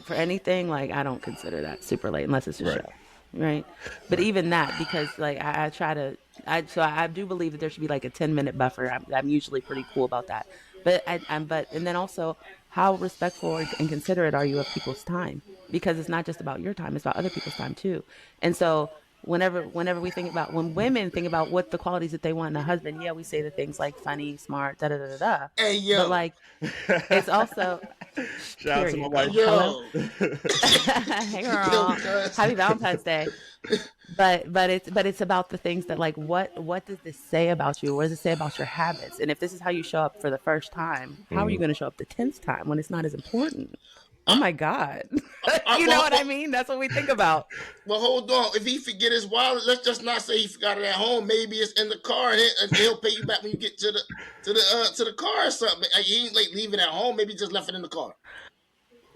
for anything, like I don't consider that super late unless it's a Right. show, right? But Right. even that, because like I try to, I do believe that there should be like a 10-minute buffer. I'm usually pretty cool about that. But and then also how respectful and considerate are you of people's time? Because it's not just about your time; it's about other people's time too. And so whenever we think about when women think about what the qualities that they want in a husband, yeah, we say the things like funny, smart, da da da da da. Hey But yo, like it's also Shout out to my period, wife. girl. Hello. yo, Hey yo, girl, cuz. happy Valentine's Day. But it's about the things that like what does this say about you? What does it say about your habits? And if this is how you show up for the first time, how are you going to show up the 10th time when it's not as important? Oh my God. You know what I mean? That's what we think about. Well, hold on. If he forget his wallet, let's just not say he forgot it at home. Maybe it's in the car, and he'll pay you back when you get to the car or something. He ain't like leaving at home. Maybe he just left it in the car.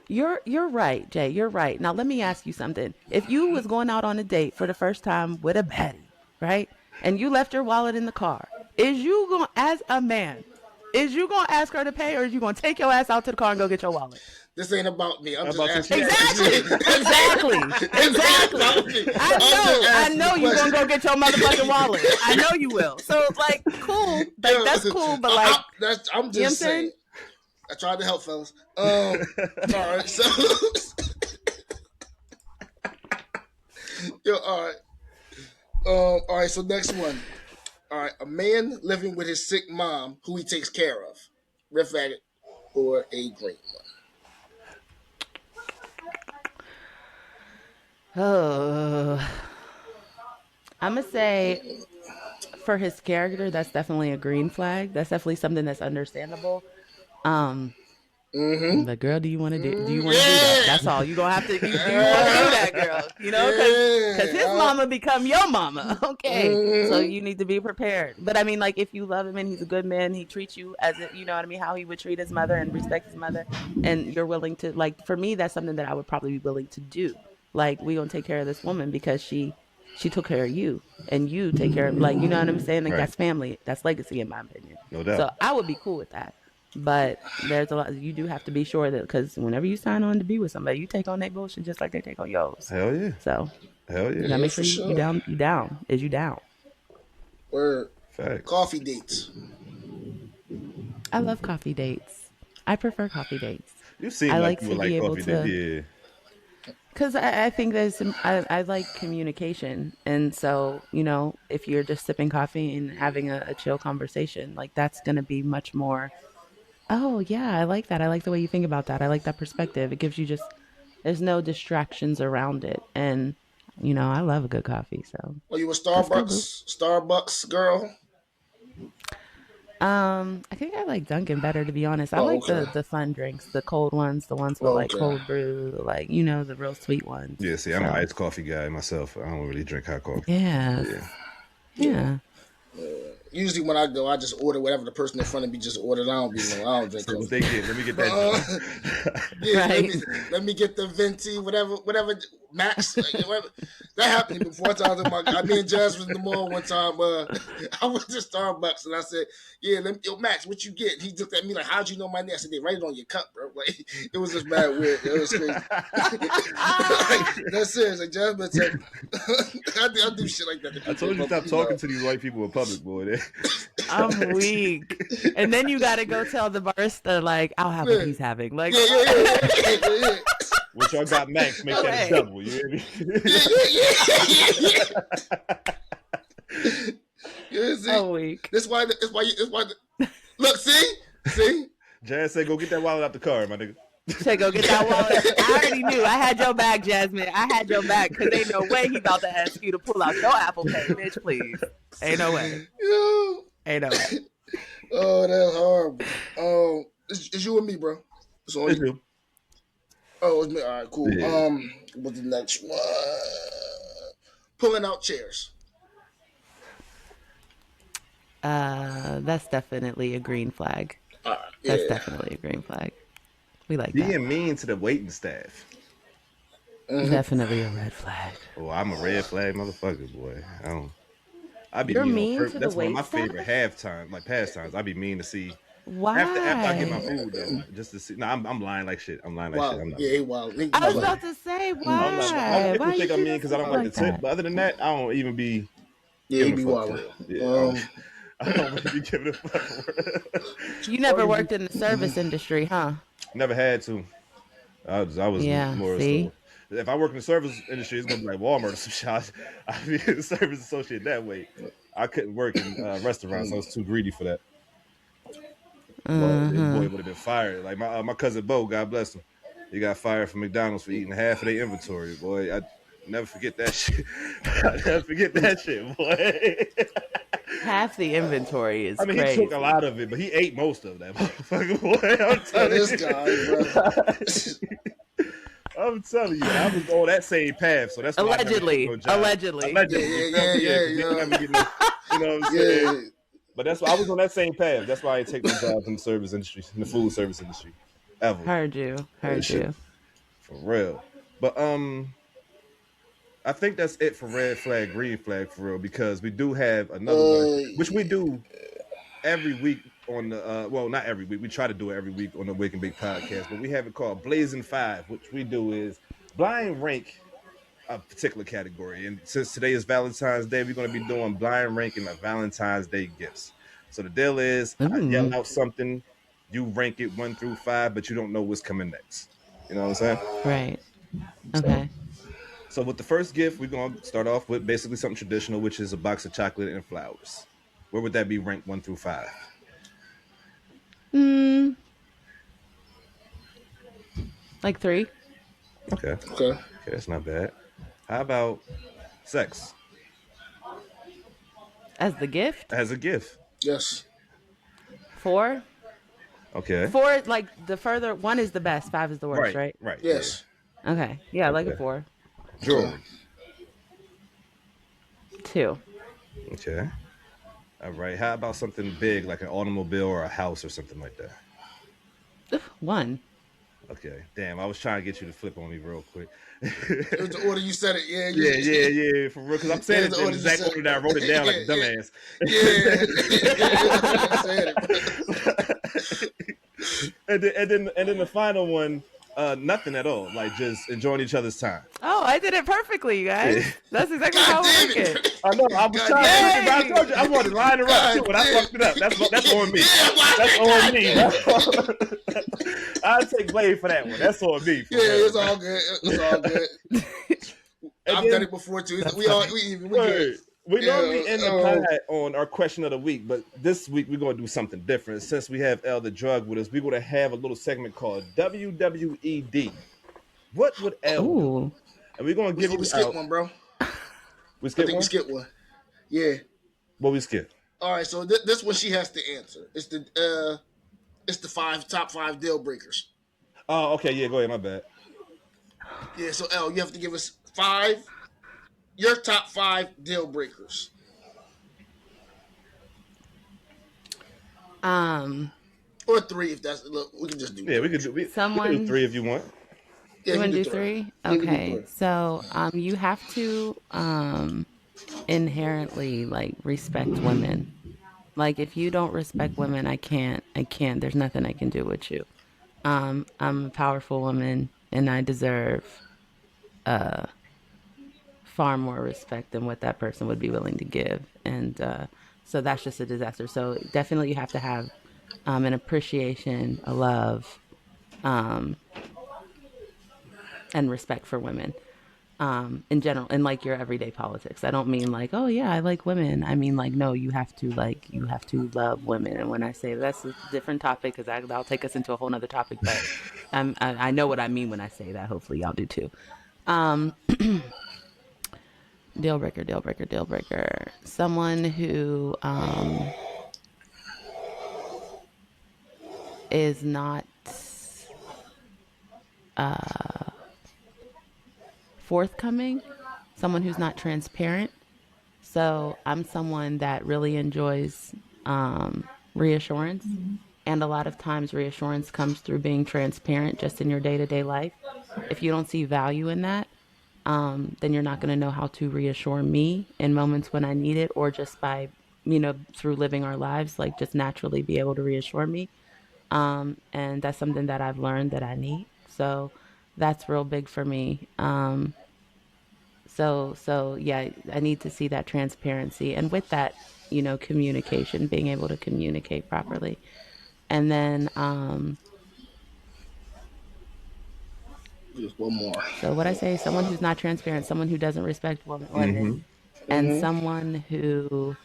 You're right, Jay. You're right. Now let me ask you something. If you was going out on a date for the first time with a baddie, right? And you left your wallet in the car, is you going as a man, is you gonna ask her to pay, or is you gonna take your ass out to the car and go get your wallet? This ain't about me. I'm I'm just about to asking. say, Exactly. Exactly. I know you gonna go get your motherfucking wallet. I know you will. So like, cool. Like that's cool, but like, I'm just saying. I tried to help, fellas. All right, so all right. All right. So next one. All right, a man living with his sick mom who he takes care of. Red flag or a green one. oh, I'm gonna say for his character, that's definitely a green flag. That's definitely something that's understandable. But girl, do you want to do? Do you want to do that? That's all. You gonna have to. Do you want to do that, girl? You know, because his mama become your mama. Okay, so you need to be prepared. But I mean, like, if you love him and he's a good man, he treats you as if, you know what I mean, how he would treat his mother and respect his mother, and you're willing to, like, for me, that's something that I would probably be willing to do. Like, we gonna take care of this woman because she took care of you, and you take care of, like, you know what I'm saying. Like, Right. that's family, that's legacy, in my opinion. No doubt. So I would be cool with that. But there's a lot. You do have to be sure that, because whenever you sign on to be with somebody, you take on their bullshit just like they take on yours. Hell yeah. So Hell you yeah. gotta make for sure sure. you down. You down? Is you down? Word. Facts. Coffee dates. I love coffee dates. I prefer coffee dates. You seem I like like you to would like be able coffee. to, Yeah. because I think there's I like communication, and so, you know, if you're just sipping coffee and having a chill conversation, like, that's gonna be much more. Oh yeah, I like that. I like the way you think about that. I like that perspective. It gives you just, there's no distractions around it, and you know, I love a good coffee. So Are you a let's go, boo. Starbucks girl? I think I like Dunkin' better, to be honest. I Oh, like okay. the fun drinks, the cold ones, the ones with Oh, like okay. cold brew, like, you know, the real sweet ones. Yeah, see, I'm an So iced coffee guy myself. I don't really drink hot coffee. yes, Yeah. yeah. Usually when I go, I just order whatever the person in front of me just ordered. I don't drink See what coffee. they get. Let me get But, that. yeah, Right. let me get the venti, whatever, Max. Like, whatever. That happened before. Me and Jazz was in the mall one time. I went to Starbucks and I said, "Yeah, yo, Max, what you get?" And he looked at me like, "How'd you know my name?" I said, "They write it on your cup, bro." Like, it was just bad weird. It was crazy. Like, that's serious. Like Jasmine said, I do shit like that. To I people, told you but, stop talking to these white people in public, boy. I'm weak. And then you gotta go tell the barista, like, I'll have what he's having. Like, yeah. What y'all got, Max? Make that Hey. a double. You hear me? Yeah, see, I'm weak. that's why. Look, see. Jazz said, "Go get that wallet out the car, my nigga." Say, go get that wallet. I already knew. I had your back, Jasmine. I had your back, because ain't no way he about to ask you to pull out your Apple Pay, bitch, please. Ain't no way. Yo. Ain't no way. Oh, that's horrible. It's you and me, bro. It's on It's you. you. Oh, it's me. All right, cool. Yeah. What's the next one? Pulling out chairs. That's definitely a green flag. Yeah. That's definitely a green flag. We like that. Being mean to the waiting staff. Definitely a red flag. Oh, I'm a red flag motherfucker, boy. I be You're mean, mean on purpose. to the That's one of my wait staff? favorite halftime, like pastimes. I be mean to see Why? after I get my food though, just to see. No, I'm lying like shit. I'm lying like Wow. shit. I'm not. Yeah, he wild. I was about to say, why? People Why you think I'm treat mean us because I don't like like the tip, that? but other than that, I don't even be Yeah, he giving be a fuck. wild. For real. Yeah, I don't really be giving a fuck. For real. You never worked in the service industry, huh? Never had to. I was Yeah, more see? so. If I work in the service industry, it's gonna be like Walmart or some shit. I'd be a service associate that way. I couldn't work in restaurants. I was too greedy for that. Well, this boy would have been fired. Like my cousin Bo, God bless him, he got fired from McDonald's for eating half of their inventory. Boy, I never forget that shit. I never forget that shit, boy. Half the inventory is I mean, crazy. he took a lot of it, but he ate most of that motherfucker, boy. I'm telling This you. guy, bro. I'm telling you, I was on that same path, so that's why I never took no job. Allegedly. Yeah. You know what I'm saying? Yeah. But that's why I was on that same path. That's why I take no jobs in the service industry, in the food service industry, ever. Heard you. Shit. For real. But I think that's it for red flag, green flag for real, because we do have another one, which we do every week on the well, not every week. We try to do it every week on the Wake and Bake podcast, but we have it called Blazing Five, which we do is blind rank a particular category. And since today is Valentine's Day, we're going to be doing blind ranking of Valentine's Day gifts. So the deal is, I yell out something, you rank it 1 through 5, but you don't know what's coming next. You know what I'm saying? Right. So, Okay. so with the first gift, we're going to start off with basically something traditional, which is a box of chocolate and flowers. Where would that be ranked 1 through 5? Like 3. Okay. Okay. Okay, that's not bad. How about sex As the gift? as a gift? Yes. 4. Okay. 4, like the further 1 is the best, 5 is the worst, right? Right. Yes. Okay. Yeah, like a Okay. 4. Jewelry. 2. Okay. All right. How about something big like an automobile or a house or something like that? 1. Okay. Damn, I was trying to get you to flip on me real quick. It was the order you said it. Yeah. Yeah, for real. Because I'm saying Yeah, it the in the order you exact said order that I wrote it down like a dumbass. Yeah. and then the final one, nothing at all. Like just enjoying each other's time. Oh, I did it perfectly, you guys. Yeah. That's exactly God how I damn like it. it. I know. I was trying to. I told you I wanted to line her up too, and I fucked it up. That's on me. That's on me. I'll take blame for that one. That's on me. Yeah, it's all good. It's all good. I've done it before too. We good. We normally end the pod on our question of the week, but this week we're going to do something different. Since we have Elle The Druggg with us, we're going to have a little segment called WWED. What would Elle do? And we're going to give you we skip one, bro. We skip one? We skip one. Yeah. What we skip? All right, so this one she has to answer. It's the top 5 deal breakers. Oh, okay, yeah, go ahead, my bad. Yeah, so Elle, you have to give us 5, your top 5 deal breakers. Or 3 if that's, look, we can just do. Yeah, we can do. We can do 3 if you want. Yeah, you want to do 3? Okay, do 3. So you have to inherently like respect women. Like if you don't respect women, I can't. There's nothing I can do with you. I'm a powerful woman, and I deserve far more respect than what that person would be willing to give. And so that's just a disaster. So definitely you have to have an appreciation, a love, and respect for women in general, in like your everyday politics. I don't mean like, oh yeah, I like women. I mean like, no, you have to love women. And when I say that's a different topic, because that'll take us into a whole nother topic, but I know what I mean when I say that. Hopefully y'all do too. Deal breaker. Someone who is not forthcoming, someone who's not transparent. So I'm someone that really enjoys reassurance. And a lot of times reassurance comes through being transparent just in your day-to-day life. If you don't see value in that, then you're not going to know how to reassure me in moments when I need it, or just by, through living our lives, like just naturally be able to reassure me. And that's something that I've learned that I need. So that's real big for me. So yeah, I need to see that transparency, and with that, communication, being able to communicate properly. And then, just one more. So what I say, someone who's not transparent, someone who doesn't respect women, and someone who,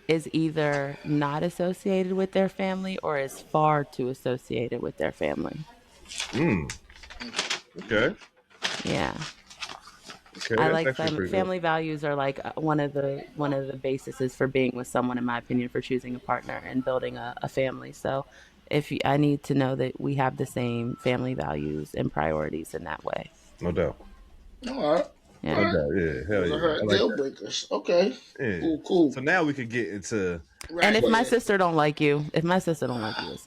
is either not associated with their family or is far too associated with their family. Okay. Yeah. Okay, I like family values are like one of the bases for being with someone, in my opinion, for choosing a partner and building a family. So I need to know that we have the same family values and priorities in that way. No doubt. All right. Yeah. No doubt. Yeah. Hell yeah. Like deal breakers. Okay. Yeah. Cool. So now we could get into. Right. And if my sister don't like you, what's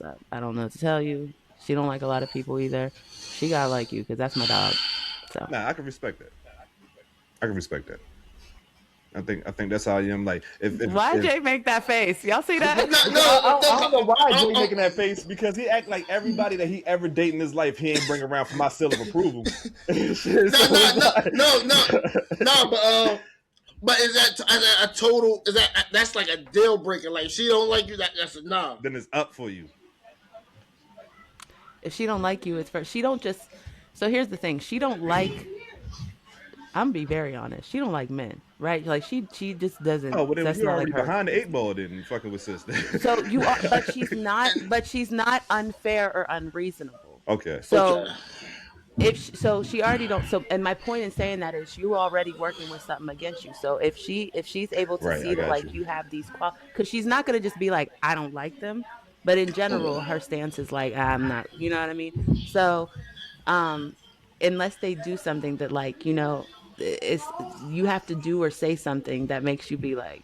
up? I don't know what to tell you. She don't like a lot of people either. She gotta like you because that's my dog. So Nah, I can respect that. I can respect that. I think that's how I am. Like why if Jay make that face? Y'all see No, that? no, because I don't know why Jay no, making that face, because he act like everybody that he ever date in his life he ain't bring around for my seal of approval. Shit, so no, it's no, like, no, no, no. But is that a total? Is that's like a deal breaker? Like if she don't like you, that's a nah. then it's up for you. If she don't like you, it's for she don't just. So here's the thing: she don't like. I'm gonna be very honest. She don't like men, right? Like she just doesn't. Oh, well then That's you not like already her. behind the eight ball then, fucking with sister. So you are, but she's not. And But she's not unfair or unreasonable. Okay. okay, So so she already don't. So and my point in saying that is you already working with something against you. So if she's able to Right, I see that got like you. you have these because she's not gonna just be like I don't like them, but in general her stance is like I'm not. You know what I mean? So um unless they do something that like it's you have to do or say something that makes you be like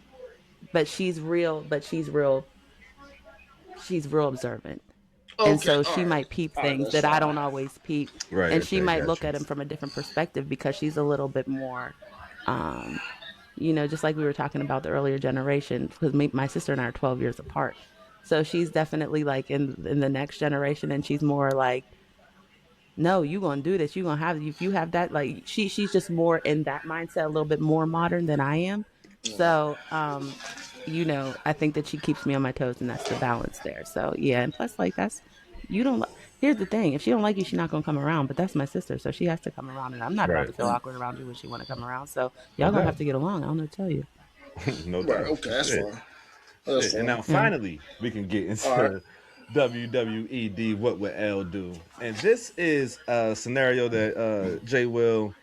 she's real observant, and okay, so all she right, might peep all right, things that's that I fine. don't always peep, Right, and she okay, might got look you. at him from a different perspective because she's a little bit more um just like we were talking about the earlier generation, because my sister and I are 12 years apart, so she's definitely like in the next generation, and she's more like no, you gonna do this. You gonna have if you have that like she's just more in that mindset, a little bit more modern than I am. So I think that she keeps me on my toes, and that's the balance there. So yeah, and plus like that's you don't. Here's the thing: if she don't like you, she's not gonna come around. But that's my sister, so she has to come around, and I'm not about Right. to feel awkward around you when she want to come around. So No y'all gonna have doubt. to get along. I don't know what to tell you. No Right, doubt. okay, that's Shit. fine. That's Shit. And fine. now Yeah. finally we can get All right. into WWED What Would Elle Do? And this is a scenario that J-Will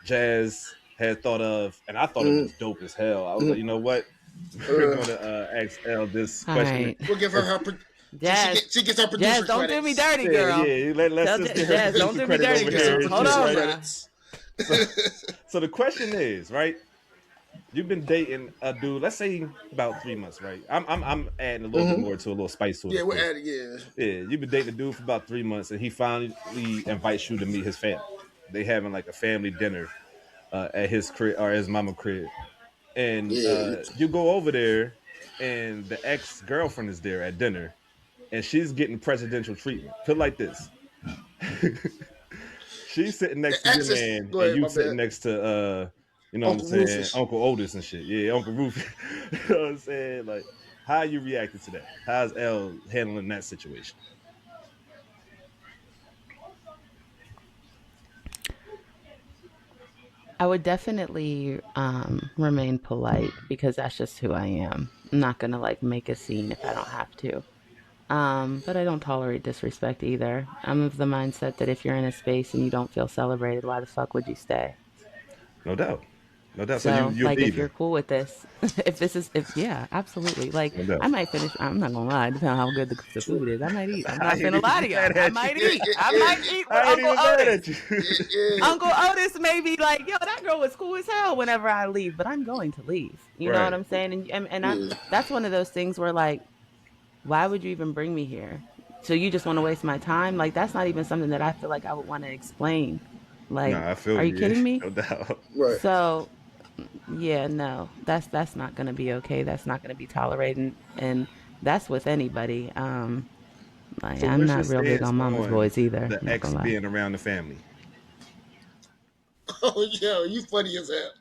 Jazz had thought of, and I thought it Mm, was dope as hell. I was like, mm, you know what? We're uh, going to ask Elle this All question. right, we'll give her And her. Jazz. She gets her Jazz, producer don't do me credits. dirty, yeah, girl. yeah, let's Tell just get her Jazz, don't producer do me credit dirty, She over gets her girl. here. Hold Shit, producer on right? now. credits. So, so the question is, right? You've been dating a dude, let's say about 3 months, right? I'm adding a little bit more to a little spice to it, Yeah, of we're course. at it. Yeah. Yeah, you've been dating a dude for about 3 months, and he finally invites you to meet his family. They having like a family dinner at his crib or his mama crib, and Yeah. you go over there, and the ex girlfriend is there at dinner, and she's getting presidential treatment. Put it like this: she's sitting The next to your exes. man, Go and ahead, you my bad. sitting next to you know what I'm Uncle saying, Rufus. Uncle Otis and shit. Yeah, Uncle Rufus. You know what I'm saying? Like, how you reacted to that? How's Elle handling that situation? I would definitely remain polite because that's just who I am. I'm not gonna like make a scene if I don't have to. But I don't tolerate disrespect either. I'm of the mindset that if you're in a space and you don't feel celebrated, why the fuck would you stay? No doubt, no doubt. So So, you're like, if you're leaving, cool with this, yeah, absolutely. Like, no doubt. I might finish. I'm not gonna lie, depending on how good the food is. I might eat. I'm I not ain't finna lie even to y'all. mad I at you. might Yeah, eat. yeah, I yeah, might eat with I ain't Uncle even mad Otis. at you. yeah, yeah. Uncle Otis may be like, yo, that girl was cool as hell whenever I leave, but I'm going to leave. You know what Right. I'm saying? And I Yeah. that's one of those things where like, why would you even bring me here? So you just want to waste my time? Like that's not even something that I feel like I would want to explain. No, Like, I feel are you you. Yeah, kidding me? no doubt. Right. So yeah, no, that's not gonna be okay. That's not gonna be tolerated, and that's with anybody. Like So, I'm what's your not real big stance on mama's on boys either. the Not ex gonna lie. being around the family? Oh, yo, you funny as hell.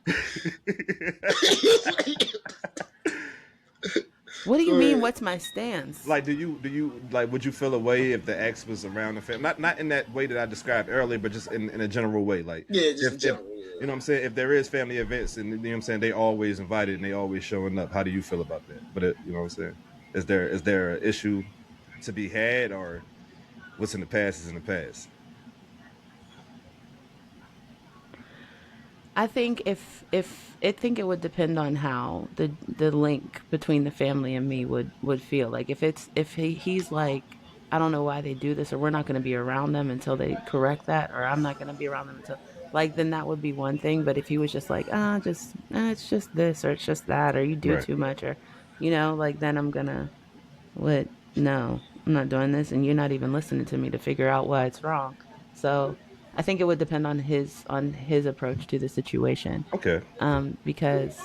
What do you Go mean? ahead. What's my stance? Like, do you like? Would you feel a way if the ex was around the family? Not in that way that I described earlier, but just in a general way. Like, Yeah, just in if general. you Yeah. know what I'm saying, if there is family events and you know what I'm saying, they always invited and they always showing up. How do you feel about that? But you know what I'm saying, is there an issue to be had, or what's in the past is in the past? I think if I think it would depend on how the link between the family and me would feel. Like if he's like I don't know why they do this or we're not going to be around them until they correct that or I'm not going to be around them until like then that would be one thing. But if he was just like it's just this or it's just that or you do Right. too much or like then I'm gonna what no. I'm not doing this, and you're not even listening to me to figure out why it's wrong. So I think it would depend on his approach to the situation. Okay. Because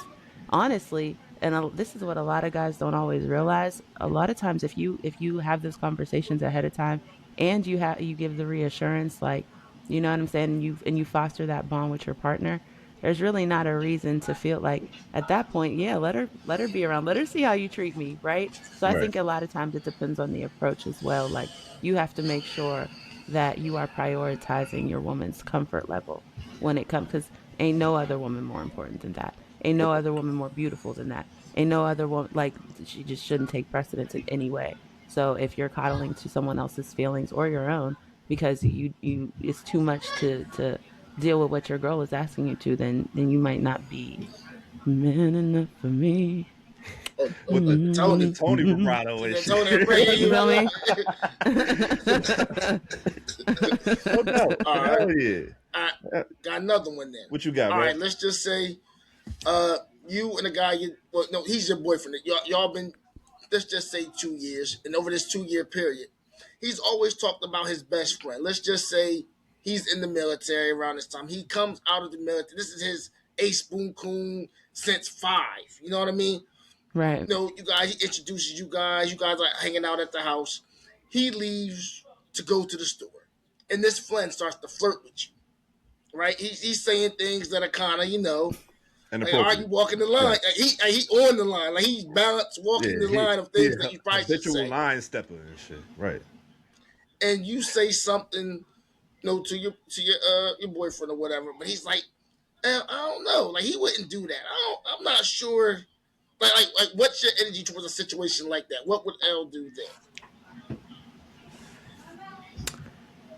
honestly, and this is what a lot of guys don't always realize. A lot of times, if you have those conversations ahead of time, and you give the reassurance, like, you know what I'm saying, and you foster that bond with your partner, there's really not a reason to feel like at that point, yeah, let her be around, let her see how you treat me, right? So I Right. think a lot of times it depends on the approach as well. Like, you have to make sure that you are prioritizing your woman's comfort level when it comes, because ain't no other woman more important than that. Ain't no other woman more beautiful than that. Ain't no other woman, like, she just shouldn't take precedence in any way. So if you're coddling to someone else's feelings or your own because you it's too much to deal with what your girl is asking you to, then you might not be man enough for me. With the Mm-hmm. Tony vibrato See and that shit. Tony right here, You you feel right. me? No doubt. All right. Hell yeah. I got another one then. What you got, All bro? right, let's just say you and the guy well, no, he's your boyfriend. Y'all been, let's just say 2 years, and over this 2 year period, he's always talked about his best friend. Let's just say he's in the military around this time. He comes out of the military. This is his ace boom coon since 5. You know what I mean? Right. You know, you guys, he introduces you guys. You guys are hanging out at the house. He leaves to go to the store, and this friend starts to flirt with you. Right? He's saying things that are kind of, like, are you Inappropriate. walking the line? Right. He on the line. Like, he's balanced walking Yeah, the line of things that you probably should habitual say. line stepper and shit. Right. And you say something, to your boyfriend or whatever, but he's like, I don't know. Like, he wouldn't do that. I'm not sure. Like, what's your energy towards a situation like that? What would Elle do then?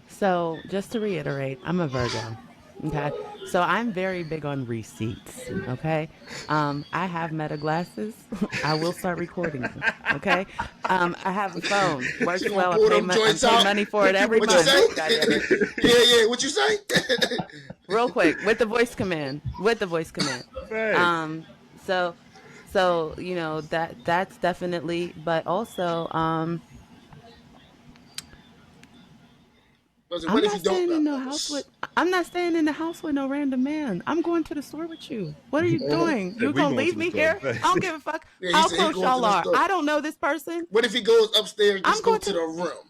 So, just to reiterate, I'm a Virgo. Okay. So, I'm very big on receipts. Okay. I have meta glasses. I will start recording you. Okay. I have a phone. She Works gonna well. pull them I joints pay out. money for it every What you month. say? God damn it. Yeah. What you say? Real quick, with the voice command. With the voice command. Thanks. Um, so that's definitely, but also, Listen, I'm what if not you don't staying know? in no house with. I'm not staying in the house with no random man. I'm going to the store with you. What are you doing? Hey, You we gonna going to leave the me store. here? I Thanks. don't give a fuck Yeah, he how said he close going to y'all the are. store. I don't know this person. What if he goes upstairs? I'm Just go going to to. the room,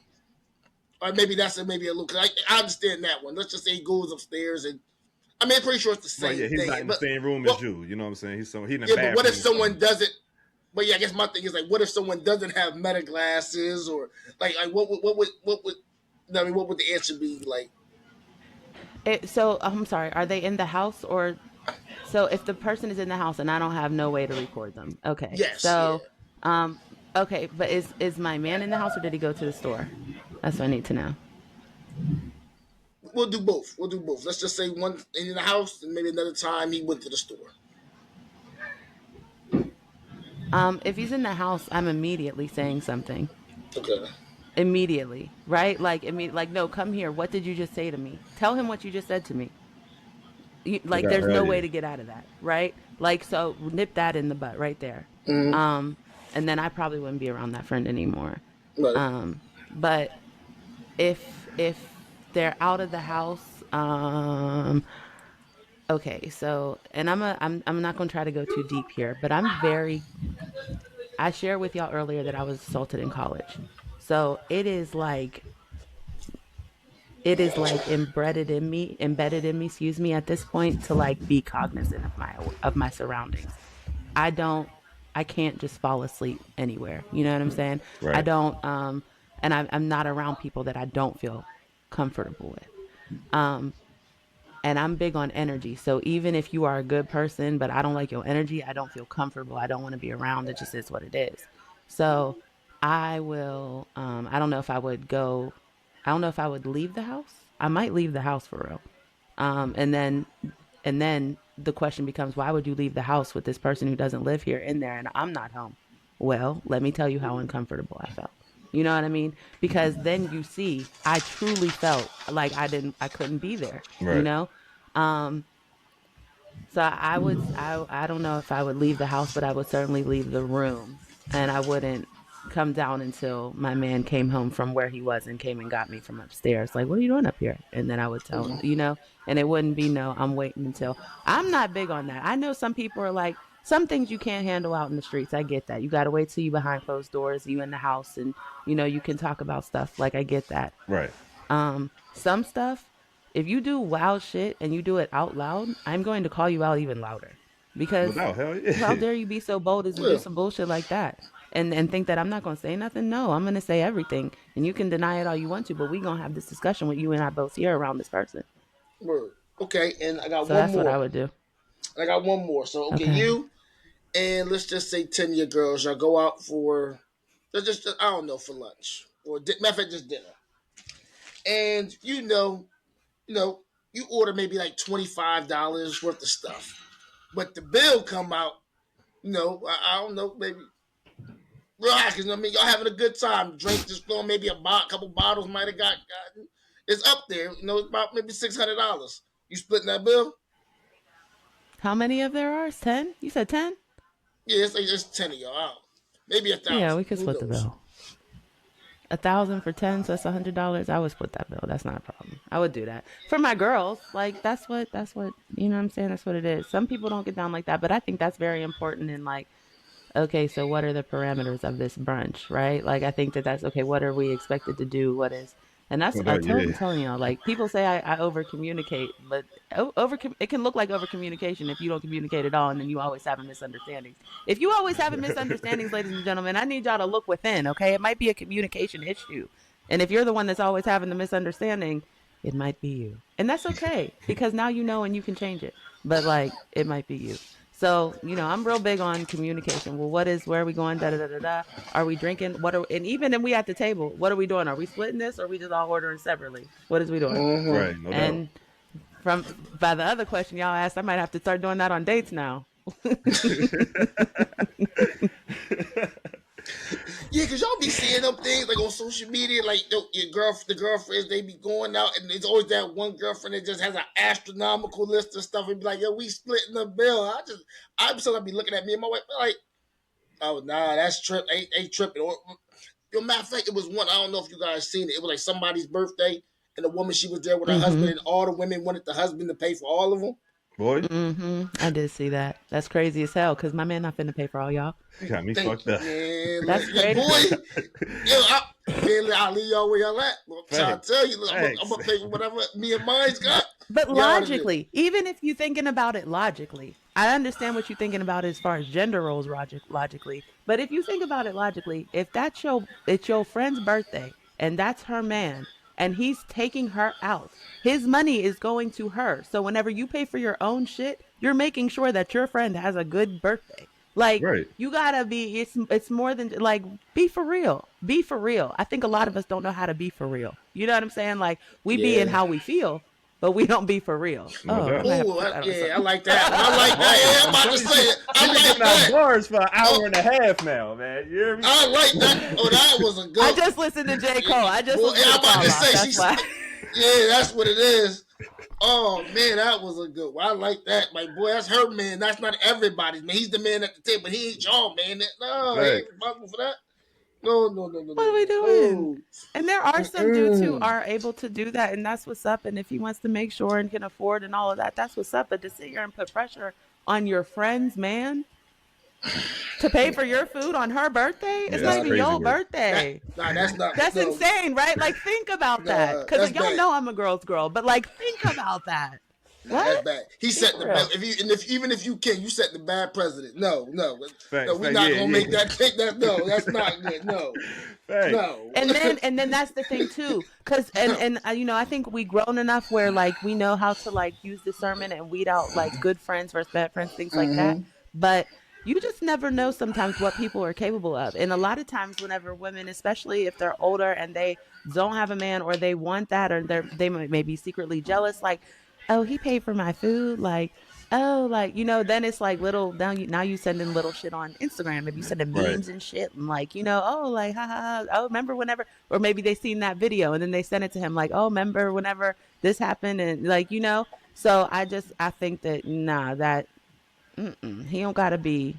or maybe that's maybe a little. Cause I understand that one. Let's just say he goes upstairs, and I mean, I'm pretty sure it's the Right, same yeah, he's thing. not in the But same room as well, you. You know what I'm saying? He in the yeah, but what if bathroom someone somewhere. doesn't? But yeah, I guess my thing is like, what if someone doesn't have meta glasses, or like what would I mean, what would the answer be like? So I'm sorry. Are they in the house or? So if the person is in the house and I don't have no way to record them, okay. Yes, yeah. So, um, okay. But is my man in the house or did he go to the store? That's what I need to know. We'll do both. We'll do both. Let's just say one in the house, and maybe another time he went to the store. If he's in the house, I'm immediately saying something. Okay. Immediately, right? Like, like, no, come here. What did you just say to me? Tell him what you just said to me. No Like, doubt. there's Hell no yeah. way to get out of that, right? Like, so nip that in the butt right there. Mm-hmm. And then I probably wouldn't be around that friend anymore. Right. But if they're out of the house, okay. So, and I'm not gonna try to go too deep here, but I shared with y'all earlier that I was assaulted in college. So it is like embedded in me, excuse me, at this point, to like be cognizant of my surroundings. I don't I can't just fall asleep anywhere. You know what I'm saying? I Right. don't and I'm not around people that I don't feel comfortable with. Um and I'm big on energy. So even if you are a good person, but I don't like your energy, I don't feel comfortable. I don't want to be around. It just is what it is. So I will. I don't know if I would leave the house. I might leave the house for real. And then the question becomes, why would you leave the house with this person who doesn't live here in there and I'm not home? Well, let me tell you how uncomfortable I felt. You know what I mean? Because then you see, I truly felt like I couldn't be there, you Right. know? Um, so I don't know if I would leave the house, but I would certainly leave the room, and I wouldn't. come down until my man came home from where he was and came and got me from upstairs. Like, what are you doing up here? And then I would tell him, and it wouldn't be no, I'm waiting until. I'm not big on that. I know some people are like, some things you can't handle out in the streets. I get that. You got to wait till you behind closed doors, you in the house, and you can talk about stuff. Like, I get that. Right. Some stuff, if you do wild shit and you do it out loud, I'm going to call you out even louder. Because Without hell, yeah. how dare you be so bold as to do some bullshit like that and think that I'm not going to say nothing? No, I'm going to say everything. And you can deny it all you want to, but we're going to have this discussion with you and I both here around this person. Word. Okay, and I got so one that's more. What I would do. I got one more. So, okay, you and let's just say 10 of your girls, y'all go out for, just I don't know, for lunch. Or, matter of fact, just dinner. And, you order maybe like $25 worth of stuff. But the bill come out, I don't know, maybe relax. I mean, y'all having a good time. Drink this floor, maybe a couple bottles might have gotten. It's up there, it's about maybe $600. You splitting that bill? How many of there are? 10? You said 10? Yeah, it's 10 of y'all. Maybe 1,000. Yeah, we could Who split the knows? bill. 1,000 for 10, so that's $100. I would split that bill. That's not a problem. I would do that for my girls. Like that's what you know what I'm saying. That's what it is. Some people don't get down like that, but I think that's very important. In like, okay, so what are the parameters of this brunch, right? Like, I think that's okay. What are we expected to do? What is, and that's I'm telling y'all. Like, people say I over communicate, but it can look like over communication if you don't communicate at all, and then you always have a misunderstandings. If you always have a misunderstandings, ladies and gentlemen, I need y'all to look within. Okay, it might be a communication issue, and if you're the one that's always having the misunderstanding, it might be you, and that's okay because now you know and you can change it. But like, it might be you. So, I'm real big on communication. Well, where are we going? Da, da, da, da, da. Are we drinking? And even if we at the table, what are we doing? Are we splitting this or are we just all ordering separately? What is we doing? Mm-hmm. Right. No and by the other question y'all asked, I might have to start doing that on dates now. Yeah, because y'all be seeing them things like on social media, like the girlfriends, they be going out, and there's always that one girlfriend that just has an astronomical list of stuff and be like, yo, we splitting the bill. I'm still gonna be looking at me and my wife, like, oh, nah, that's trip, ain't tripping. Or, matter of fact, it was one, I don't know if you guys seen it. It was like somebody's birthday, and the woman, she was there with her husband, and all the women wanted the husband to pay for all of them. Boy. I did see that. That's crazy as hell because my man not finna pay for all y'all. Got me fucked up. Man, that's crazy. Boy, I'll leave y'all where y'all at. I'm trying to tell you, look, I'm gonna pay for whatever me and mine's got. But logically, even if you're thinking about it logically, I understand what you're thinking about as far as gender roles logically. But if you think about it logically, if it's your friend's birthday and that's her man and he's taking her out, his money is going to her. So whenever you pay for your own shit, you're making sure that your friend has a good birthday. Like, you gotta be, it's more than, like, be for real. Be for real. I think a lot of us don't know how to be for real. You know what I'm saying? Like, we be in how we feel, but we don't be for real. I like that. I like that. Yeah, I'm about to say it. I like that. Bars for an hour and a half now, man. You hear me? I like that. Oh, that was a good. I just listened to J. Cole. I'm about to say yeah, that's what it is. Oh man, that was a good one. I like that. My boy, that's her man. That's not everybody's man. He's the man at the table, but he ain't y'all man. No, he ain't responsible for that. No. What are we doing? No. And there are some dudes who are able to do that, and that's what's up. And if he wants to make sure and can afford and all of that, that's what's up. But to sit here and put pressure on your friend's man to pay for your food on her birthday, it's not even your birthday. That's not. That's insane, right? Like, think about that. Because y'all know I'm a girl's girl, but like, think about that. What? That's bad. He set the bad. Even if you can, you set the bad precedent. No, we're not gonna make that. No, that's not good. No. And then that's the thing too, because and I think we grown enough where like we know how to like use discernment and weed out like good friends versus bad friends, things like that. But you just never know sometimes what people are capable of. And a lot of times whenever women, especially if they're older and they don't have a man or they want that or they may be secretly jealous, like, oh, he paid for my food, like, oh, like, then it's like little, now you sending little shit on Instagram, maybe you sending memes and shit, and like, oh, like, ha, ha, ha, oh, remember whenever, or maybe they seen that video and then they send it to him like, oh, remember whenever this happened, and like, so I think that, he don't gotta be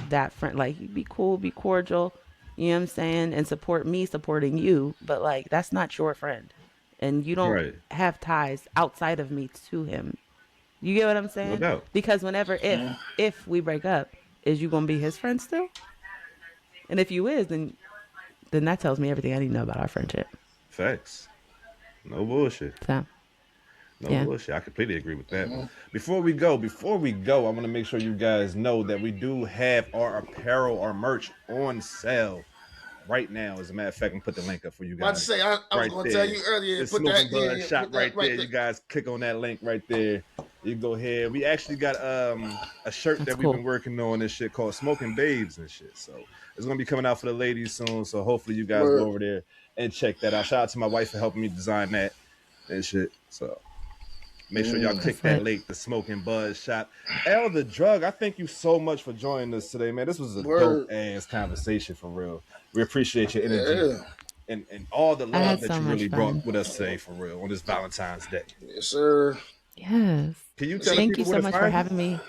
that friend, like, he be cool, be cordial, You know what I'm saying? And support me supporting you, but like that's not your friend. And you don't Right. have ties outside of me to him. You get what I'm No saying? doubt. Because whenever if we break up, is you gonna be his friend still? And if you is, then that tells me everything I need to know about our friendship. Facts. No bullshit. So No yeah. bullshit. I completely agree with that. Before we go, I want to make sure you guys know that we do have our apparel, our merch on sale right now. As a matter of fact, I'm put the link up for you About to guys say, I was right going to tell there. you earlier. The Put that, Smoking yeah, Bud yeah. shop Put that right right there. there. You guys click on that link right there. You go ahead. We actually got a shirt That's that we've been cool. working on and shit called Smoking Babes and shit. So it's gonna be coming out for the ladies soon. So hopefully you guys go Word. over there and check that out. Shout out to my wife for helping me design that and shit. So make sure y'all click That's that lit. link, the Smoking Buzz Shop. Elle The Druggg, I thank you so much for joining us today, man. This was a dope Word. ass conversation for real. We appreciate your energy Yeah. and all the I love had that so you much really brought fun. with us today for real on this Valentine's Day. Yes, sir. Yes. Can you tell the See, Thank you people where so to much for find you? having me.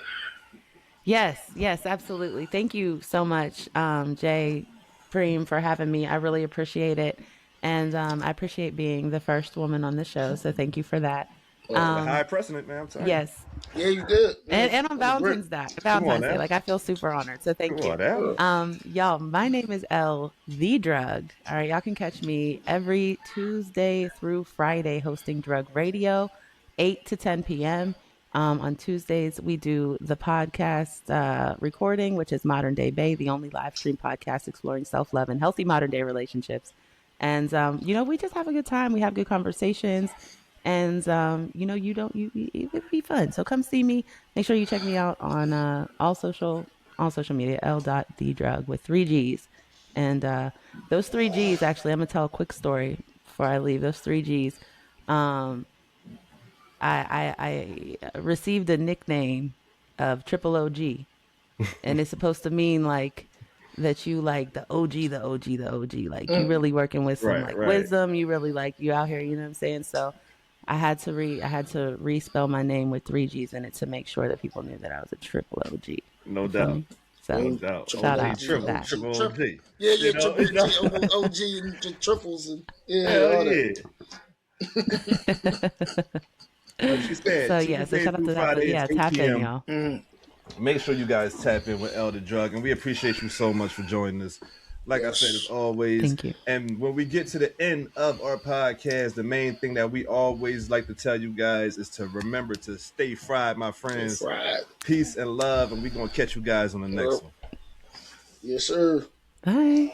Yes, absolutely. Thank you so much, Jay Preem, for having me. I really appreciate it. And I appreciate being the first woman on the show. So thank you for that. The oh, high Um, precedent, man. I'm telling you. yes. yeah, you did. Yeah, And on that was great. Come on Valentine's Day, now. like I feel super honored. So Come thank you. on now. Yeah. Y'all, my name is Elle The Druggg. All right, y'all can catch me every Tuesday through Friday hosting Drug Radio, 8 to 10 p.m. On Tuesdays, we do the podcast recording, which is Modern Day Bay, the only live stream podcast exploring self love and healthy modern day relationships. And we just have a good time. We have good conversations, and you don't it would be fun. So come see me. Make sure you check me out on all social media. The Druggg with 3 G's, and those 3 G's actually. I'm gonna tell a quick story before I leave. Those 3 G's. Um, I received a nickname of Triple OG, and it's supposed to mean like that you like the OG, the OG, the OG. Like you really working with some Right, like right. wisdom. You really like you out here. You know what I'm saying? So I had to respell my name with 3 G's in it to make sure that people knew that I was a triple OG. No You feel doubt. me? So No Mm, doubt. triple shout OG out OG, to triple, that. triple Triple. OG. Yeah, You yeah, know, triple G, OG, and triples, and yeah, hell all that. yeah. Like she said, So yeah, so Tuesday shout out through to that. But Fridays, yeah, 8 tap in, p.m. y'all. Make sure you guys tap in with Elle The Druggg, and we appreciate you so much for joining us. Like I said, as Yes. always, Thank you. and when we get to the end of our podcast, the main thing that we always like to tell you guys is to remember to stay fried, my Stay friends. fried. Peace and love, and we're gonna catch you guys on the next one. Yes, sir. Bye.